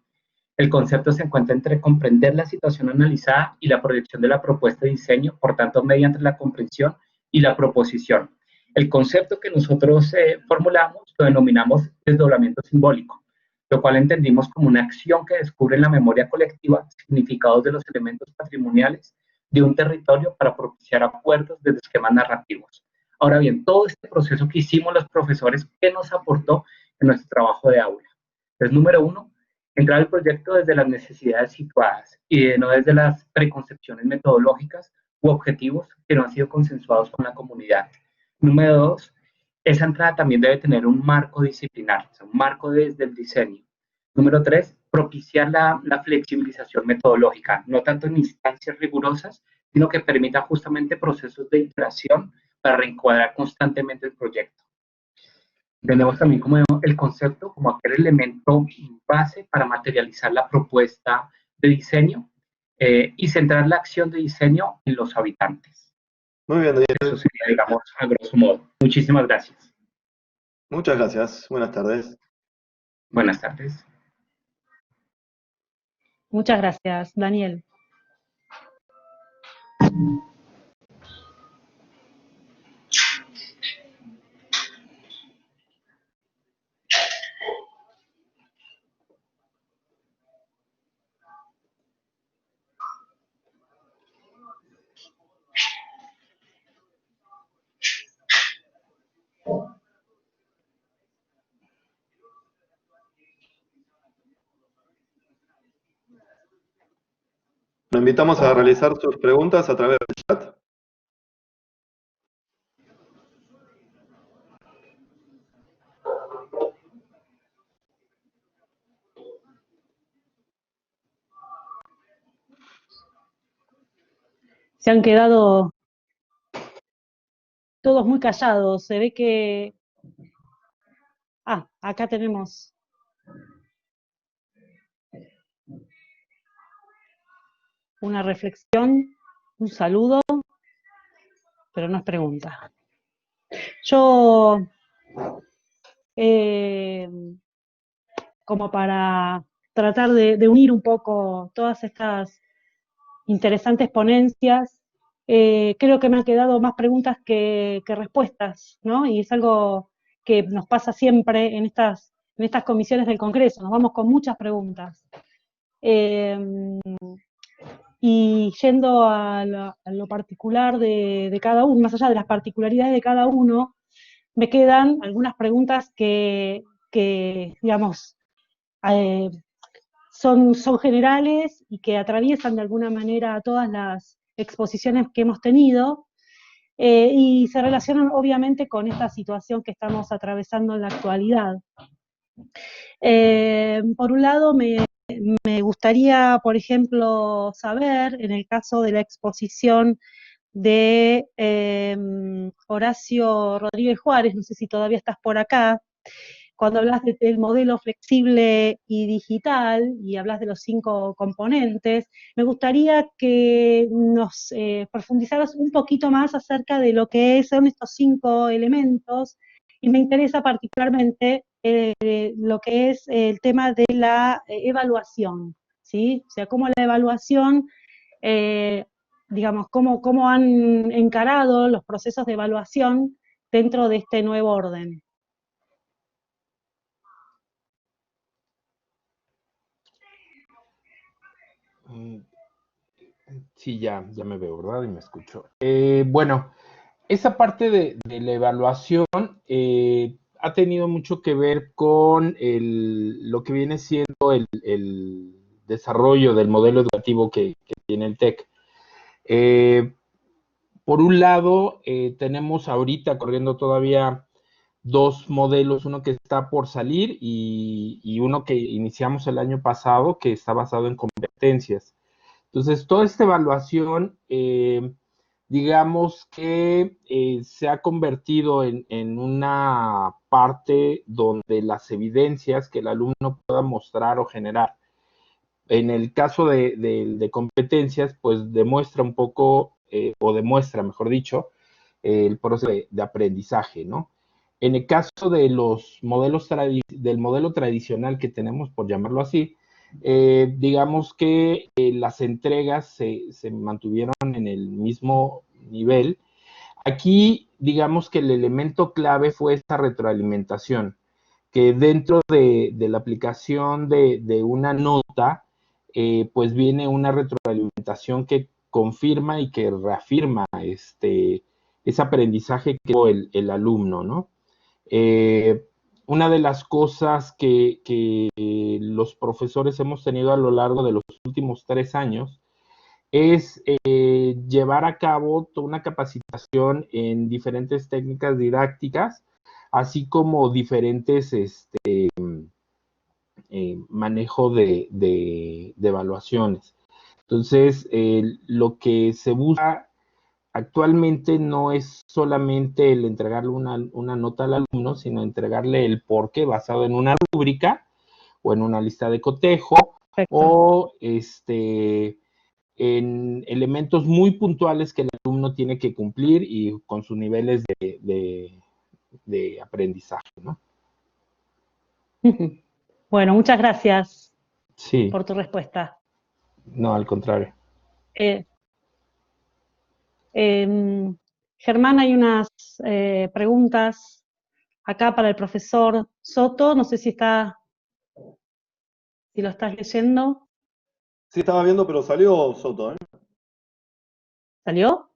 El concepto se encuentra entre comprender la situación analizada y la proyección de la propuesta de diseño, por tanto, mediante la comprensión y la proposición. El concepto que nosotros formulamos lo denominamos desdoblamiento simbólico, lo cual entendimos como una acción que descubre en la memoria colectiva significados de los elementos patrimoniales de un territorio para propiciar acuerdos desde esquemas narrativos. Ahora bien, todo este proceso que hicimos los profesores, ¿qué nos aportó en nuestro trabajo de aula? Entonces, número uno, entrar al proyecto desde las necesidades situadas y no desde las preconcepciones metodológicas u objetivos que no han sido consensuados con la comunidad. Número dos, esa entrada también debe tener un marco disciplinar, o sea, un marco desde el diseño. Número tres, propiciar la flexibilización metodológica, no tanto en instancias rigurosas, sino que permita justamente procesos de iteración para reencuadrar constantemente el proyecto. Tenemos también como el concepto como aquel elemento base para materializar la propuesta de diseño y centrar la acción de diseño en los habitantes. Muy bien, Daniel. Eso sería, digamos, a grosso modo. Muchísimas gracias. Muchas gracias. Buenas tardes. Buenas tardes. Muchas gracias, Daniel. Lo invitamos a realizar sus preguntas a través del chat. Se han quedado todos muy callados. Se ve que... Ah, acá tenemos... una reflexión, un saludo, pero no es pregunta. Yo, como para tratar de unir un poco todas estas interesantes ponencias, creo que me han quedado más preguntas que respuestas, ¿no? Y es algo que nos pasa siempre en estas comisiones del Congreso, nos vamos con muchas preguntas. Y yendo a lo particular de cada uno, más allá de las particularidades de cada uno, me quedan algunas preguntas que digamos, son generales y que atraviesan de alguna manera todas las exposiciones que hemos tenido, y se relacionan obviamente con esta situación que estamos atravesando en la actualidad. Por un lado, me gustaría, por ejemplo, saber, en el caso de la exposición de Horacio Rodríguez Juárez, no sé si todavía estás por acá, cuando hablas del modelo flexible y digital, y hablas de los 5 componentes, me gustaría que nos profundizaras un poquito más acerca de lo que son estos 5 elementos, y me interesa particularmente lo que es el tema de la evaluación, ¿sí? O sea, cómo la evaluación, digamos, cómo han encarado los procesos de evaluación dentro de este nuevo orden. Sí, ya me veo, ¿verdad? Y me escucho. Bueno, esa parte de la evaluación ha tenido mucho que ver con lo que viene siendo el desarrollo del modelo educativo que tiene el TEC. Por un lado, tenemos ahorita corriendo todavía 2 modelos, uno que está por salir y uno que iniciamos el año pasado, que está basado en competencias. Entonces, toda esta evaluación, digamos que se ha convertido en una parte donde las evidencias que el alumno pueda mostrar o generar, en el caso de competencias, pues demuestra un poco, o demuestra, mejor dicho, el proceso de aprendizaje, ¿no? En el caso de los modelos del modelo tradicional que tenemos, por llamarlo así, digamos que las entregas se mantuvieron en el mismo nivel. Aquí, digamos que el elemento clave fue esta retroalimentación, que dentro de la aplicación de una nota, pues viene una retroalimentación que confirma y que reafirma ese aprendizaje que tuvo el alumno, ¿no? Una de las cosas que los profesores hemos tenido a lo largo de los últimos 3 años es llevar a cabo toda una capacitación en diferentes técnicas didácticas, así como diferentes manejo de evaluaciones. Entonces, lo que se busca actualmente no es solamente el entregarle una nota al alumno, sino entregarle el porqué basado en una rúbrica o en una lista de cotejo. Perfecto. O en elementos muy puntuales que el alumno tiene que cumplir y con sus niveles de aprendizaje, ¿no? Bueno, muchas gracias Sí. por tu respuesta. No, al contrario. Germán, hay unas preguntas acá para el profesor Soto, no sé si lo estás leyendo. Sí, estaba viendo, pero salió Soto, ¿eh? ¿Salió?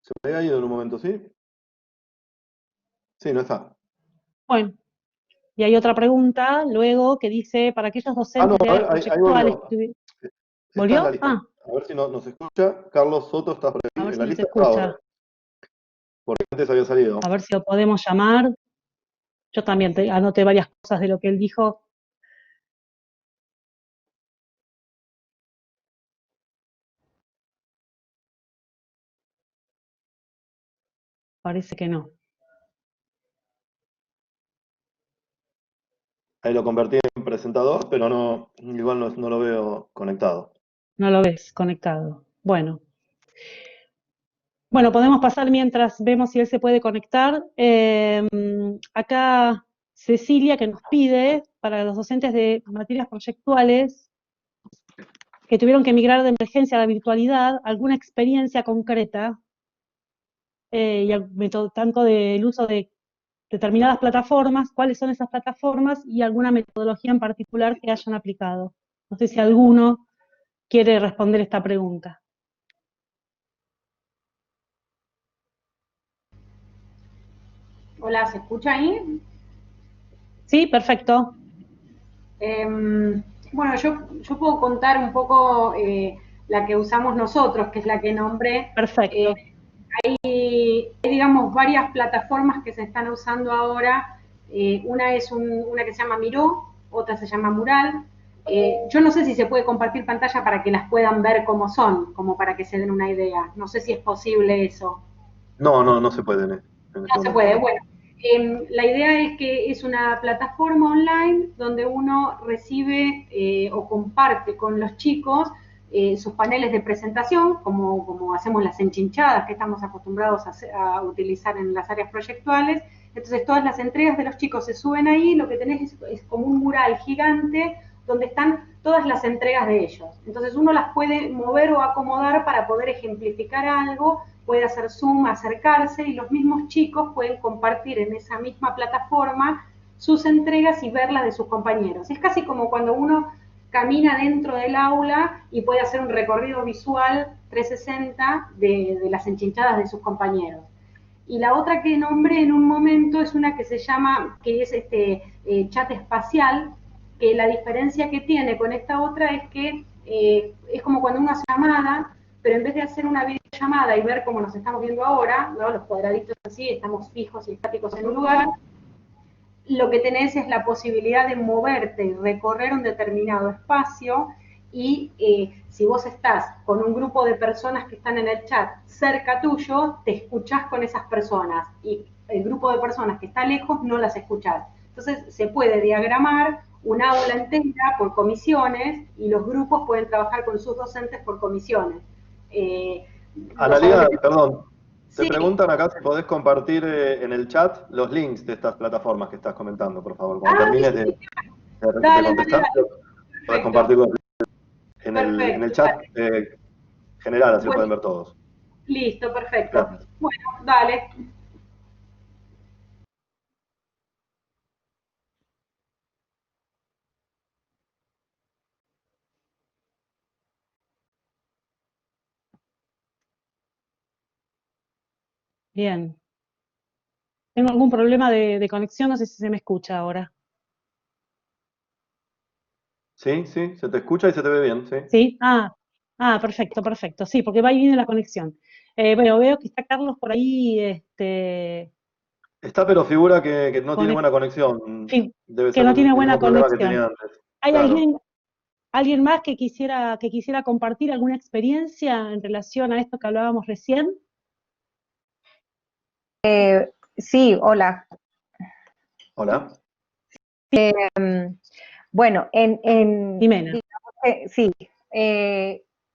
Se me había ido en un momento, ¿sí? Sí, no está. Bueno, y hay otra pregunta luego que dice, para aquellos docentes de áreas proyectuales que ¿volvió? Está en la lista. A ver si nos escucha. Carlos Soto está por ahí. A ver En la si nos lista está ahora. escucha. Porque antes había salido. A ver si lo podemos llamar. Yo también anoté varias cosas de lo que él dijo. Parece que no. Ahí lo convertí en presentador, pero no, igual no lo veo conectado. No lo ves conectado. Bueno. Bueno, podemos pasar mientras vemos si él se puede conectar. Acá Cecilia, que nos pide, para los docentes de materias proyectuales que tuvieron que migrar de emergencia a la virtualidad, alguna experiencia concreta y tanto del uso de determinadas plataformas, cuáles son esas plataformas y alguna metodología en particular que hayan aplicado. No sé si alguno quiere responder esta pregunta. Hola, ¿se escucha ahí? Sí, perfecto. Bueno, yo puedo contar un poco la que usamos nosotros, que es la que nombré. Perfecto. Hay, digamos, varias plataformas que se están usando ahora. Una es una que se llama Miro, otra se llama Mural. Yo no sé si se puede compartir pantalla para que las puedan ver como son, como para que se den una idea. No sé si es posible eso. No se puede en este No se momento. puede. Bueno, la idea es que es una plataforma online donde uno recibe o comparte con los chicos sus paneles de presentación, como hacemos las enchinchadas que estamos acostumbrados a utilizar en las áreas proyectuales. Entonces todas las entregas de los chicos se suben ahí, lo que tenés es como un mural gigante donde están todas las entregas de ellos. Entonces uno las puede mover o acomodar para poder ejemplificar algo, puede hacer zoom, acercarse, y los mismos chicos pueden compartir en esa misma plataforma sus entregas y verlas de sus compañeros. Es casi como cuando uno camina dentro del aula y puede hacer un recorrido visual 360 de las enchinchadas de sus compañeros. Y la otra que nombré en un momento es una que se llama, que es chat espacial, que la diferencia que tiene con esta otra es que es como cuando uno hace llamada, pero en vez de hacer una videollamada y ver cómo nos estamos viendo ahora, ¿no? Los cuadraditos así, estamos fijos y estáticos en un lugar, lo que tenés es la posibilidad de moverte y recorrer un determinado espacio, y si vos estás con un grupo de personas que están en el chat cerca tuyo, te escuchás con esas personas, y el grupo de personas que está lejos no las escuchás. Entonces se puede diagramar un aula entera por comisiones, y los grupos pueden trabajar con sus docentes por comisiones. Analia, perdón, te Sí. preguntan acá si podés compartir en el chat los links de estas plataformas que estás comentando, por favor. Cuando termines de contestar, podés compartir los links en el chat general, así lo pueden ver todos. Listo, perfecto. Gracias. Bueno, dale. Bien. Tengo algún problema de conexión, no sé si se me escucha ahora. Sí, se te escucha y se te ve bien, sí. ¿Sí? Perfecto, perfecto. Sí, porque va y viene la conexión. Bueno, veo que está Carlos por ahí, Está, pero figura que no tiene buena conexión. Sí, Debe que ser no el tiene mismo buena problema que conexión. tenía antes. ¿Hay Claro. alguien más que quisiera compartir alguna experiencia en relación a esto que hablábamos recién? Sí, hola. Hola. Bueno, Jimena. digamos que sí,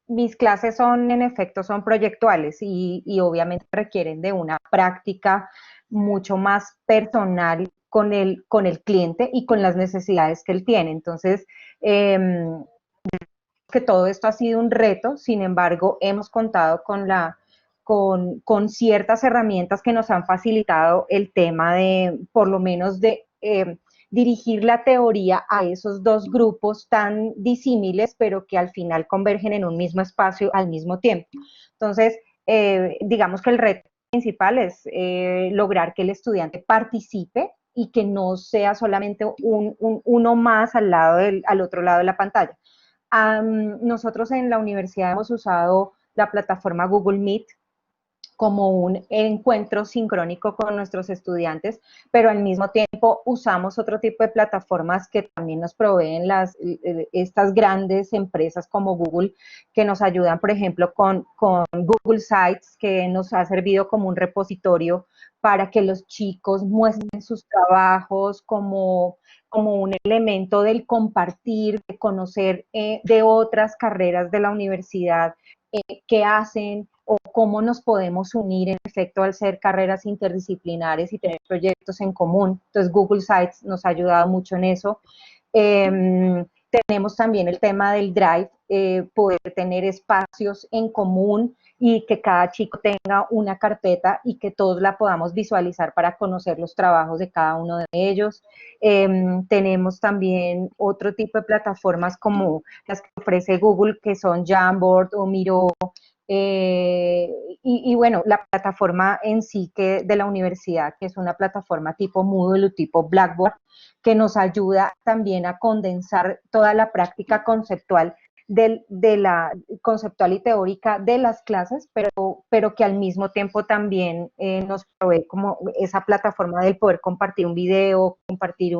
mis clases son, en efecto, son proyectuales y obviamente requieren de una práctica mucho más personal con el cliente y con las necesidades que él tiene. Entonces, que todo esto ha sido un reto, sin embargo, hemos contado con ciertas herramientas que nos han facilitado el tema de, por lo menos, de dirigir la teoría a esos dos grupos tan disímiles, pero que al final convergen en un mismo espacio al mismo tiempo. Entonces, digamos que el reto principal es lograr que el estudiante participe y que no sea solamente uno más al otro lado de la pantalla. Nosotros en la universidad hemos usado la plataforma Google Meet como un encuentro sincrónico con nuestros estudiantes, pero al mismo tiempo usamos otro tipo de plataformas que también nos proveen estas grandes empresas como Google, que nos ayudan, por ejemplo, con Google Sites, que nos ha servido como un repositorio para que los chicos muestren sus trabajos como un elemento del compartir, de conocer de otras carreras de la universidad, qué hacen o cómo nos podemos unir, en efecto, al ser carreras interdisciplinares y tener proyectos en común. Entonces, Google Sites nos ha ayudado mucho en eso. Tenemos también el tema del Drive, poder tener espacios en común y que cada chico tenga una carpeta y que todos la podamos visualizar para conocer los trabajos de cada uno de ellos. Tenemos también otro tipo de plataformas como las que ofrece Google, que son Jamboard o Miro, y bueno, la plataforma en sí que de la universidad, que es una plataforma tipo Moodle o tipo Blackboard, que nos ayuda también a condensar toda la práctica conceptual de la conceptual y teórica de las clases, pero que al mismo tiempo también nos provee como esa plataforma del poder compartir un video, compartir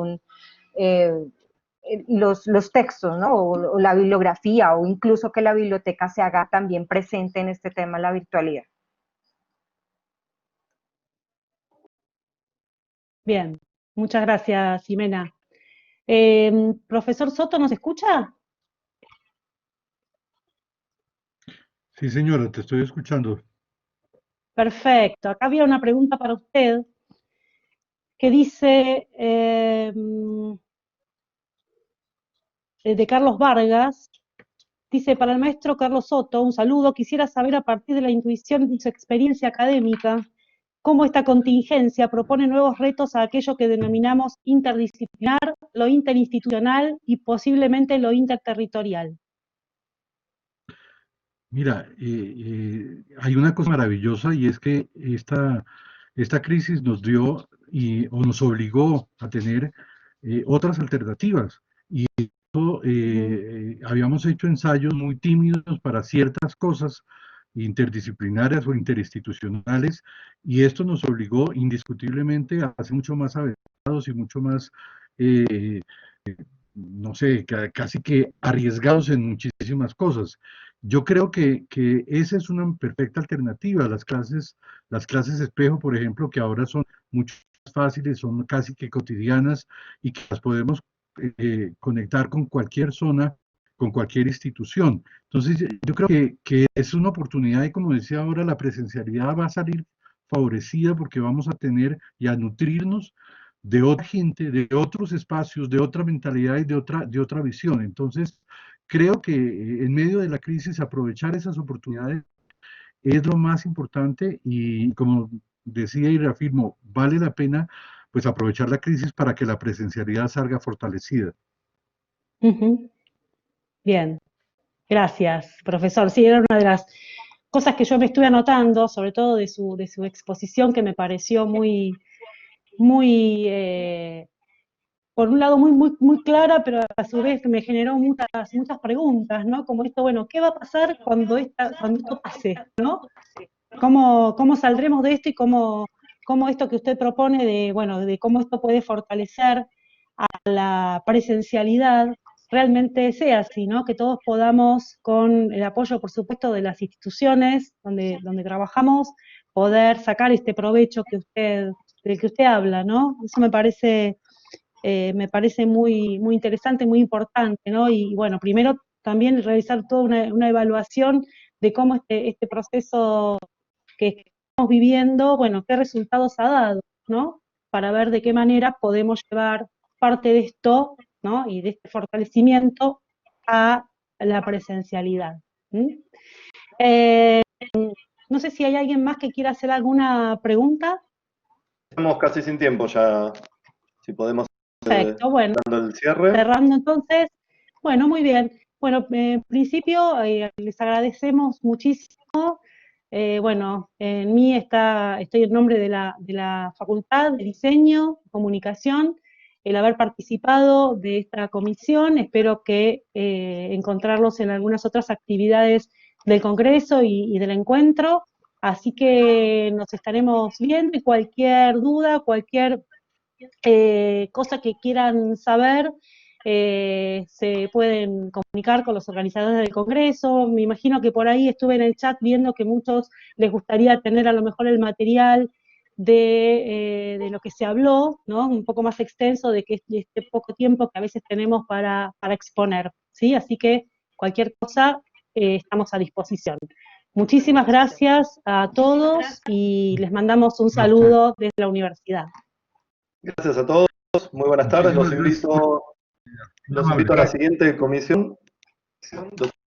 los textos, ¿no? O la bibliografía, o incluso que la biblioteca se haga también presente en este tema de la virtualidad. Bien, muchas gracias, Ximena. Profesor Soto, ¿nos escucha? Sí, señora, te estoy escuchando. Perfecto. Acá había una pregunta para usted que dice, de Carlos Vargas, dice, para el maestro Carlos Soto, un saludo, quisiera saber a partir de la intuición y su experiencia académica, cómo esta contingencia propone nuevos retos a aquello que denominamos interdisciplinar, lo interinstitucional y posiblemente lo interterritorial. Mira, hay una cosa maravillosa y es que esta crisis nos dio o nos obligó a tener otras alternativas. Y habíamos hecho ensayos muy tímidos para ciertas cosas interdisciplinarias o interinstitucionales, y esto nos obligó indiscutiblemente a ser mucho más avanzados y mucho más, no sé, casi que arriesgados en muchísimas cosas. Yo creo que esa es una perfecta alternativa. Las clases espejo, por ejemplo, que ahora son mucho más fáciles, son casi que cotidianas y que las podemos conectar con cualquier zona, con cualquier institución. Entonces, yo creo que es una oportunidad y como decía ahora, la presencialidad va a salir favorecida porque vamos a tener y a nutrirnos de otra gente, de otros espacios, de otra mentalidad y de otra visión. Entonces, creo que en medio de la crisis aprovechar esas oportunidades es lo más importante y como decía y reafirmo, vale la pena pues aprovechar la crisis para que la presencialidad salga fortalecida. Bien, gracias, profesor. Sí, era una de las cosas que yo me estuve anotando, sobre todo de su exposición, que me pareció muy, por un lado muy clara, pero a su vez me generó muchas preguntas, ¿no? Como esto, bueno, ¿qué va a pasar cuando esto pase, ¿no? ¿Cómo saldremos de esto y cómo esto que usted propone de cómo esto puede fortalecer a la presencialidad realmente sea así, ¿no? Que todos podamos, con el apoyo, por supuesto, de las instituciones donde trabajamos, poder sacar este provecho del que usted habla, ¿no? Eso me parece muy interesante, muy importante, ¿no? Y bueno, primero también realizar toda una evaluación de cómo este proceso que estamos viviendo, bueno, qué resultados ha dado, ¿no? Para ver de qué manera podemos llevar parte de esto, ¿no? Y de este fortalecimiento a la presencialidad. No sé si hay alguien más que quiera hacer alguna pregunta. Estamos casi sin tiempo ya, si podemos Perfecto, bueno, dando el cierre. Cerrando entonces, bueno, muy bien. Bueno, en principio les agradecemos muchísimo. Bueno, en mí estoy en nombre de la Facultad de Diseño, Comunicación, el haber participado de esta comisión. Espero que encontrarlos en algunas otras actividades del Congreso y del encuentro. Así que nos estaremos viendo y cualquier duda, cualquier cosa que quieran saber, se pueden comunicar con los organizadores del Congreso. Me imagino que por ahí estuve en el chat viendo que muchos les gustaría tener a lo mejor el material de lo que se habló, ¿no? Un poco más extenso de este poco tiempo que a veces tenemos para exponer, ¿sí? Así que cualquier cosa estamos a disposición. Muchísimas gracias a todos y les mandamos un saludo desde la universidad. Gracias a todos, muy buenas tardes, los invito a la siguiente comisión.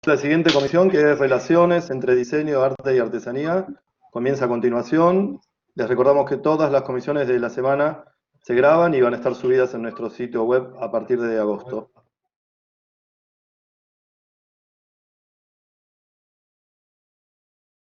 La siguiente comisión, que es Relaciones entre Diseño, Arte y Artesanía, comienza a continuación. Les recordamos que todas las comisiones de la semana se graban y van a estar subidas en nuestro sitio web a partir de agosto.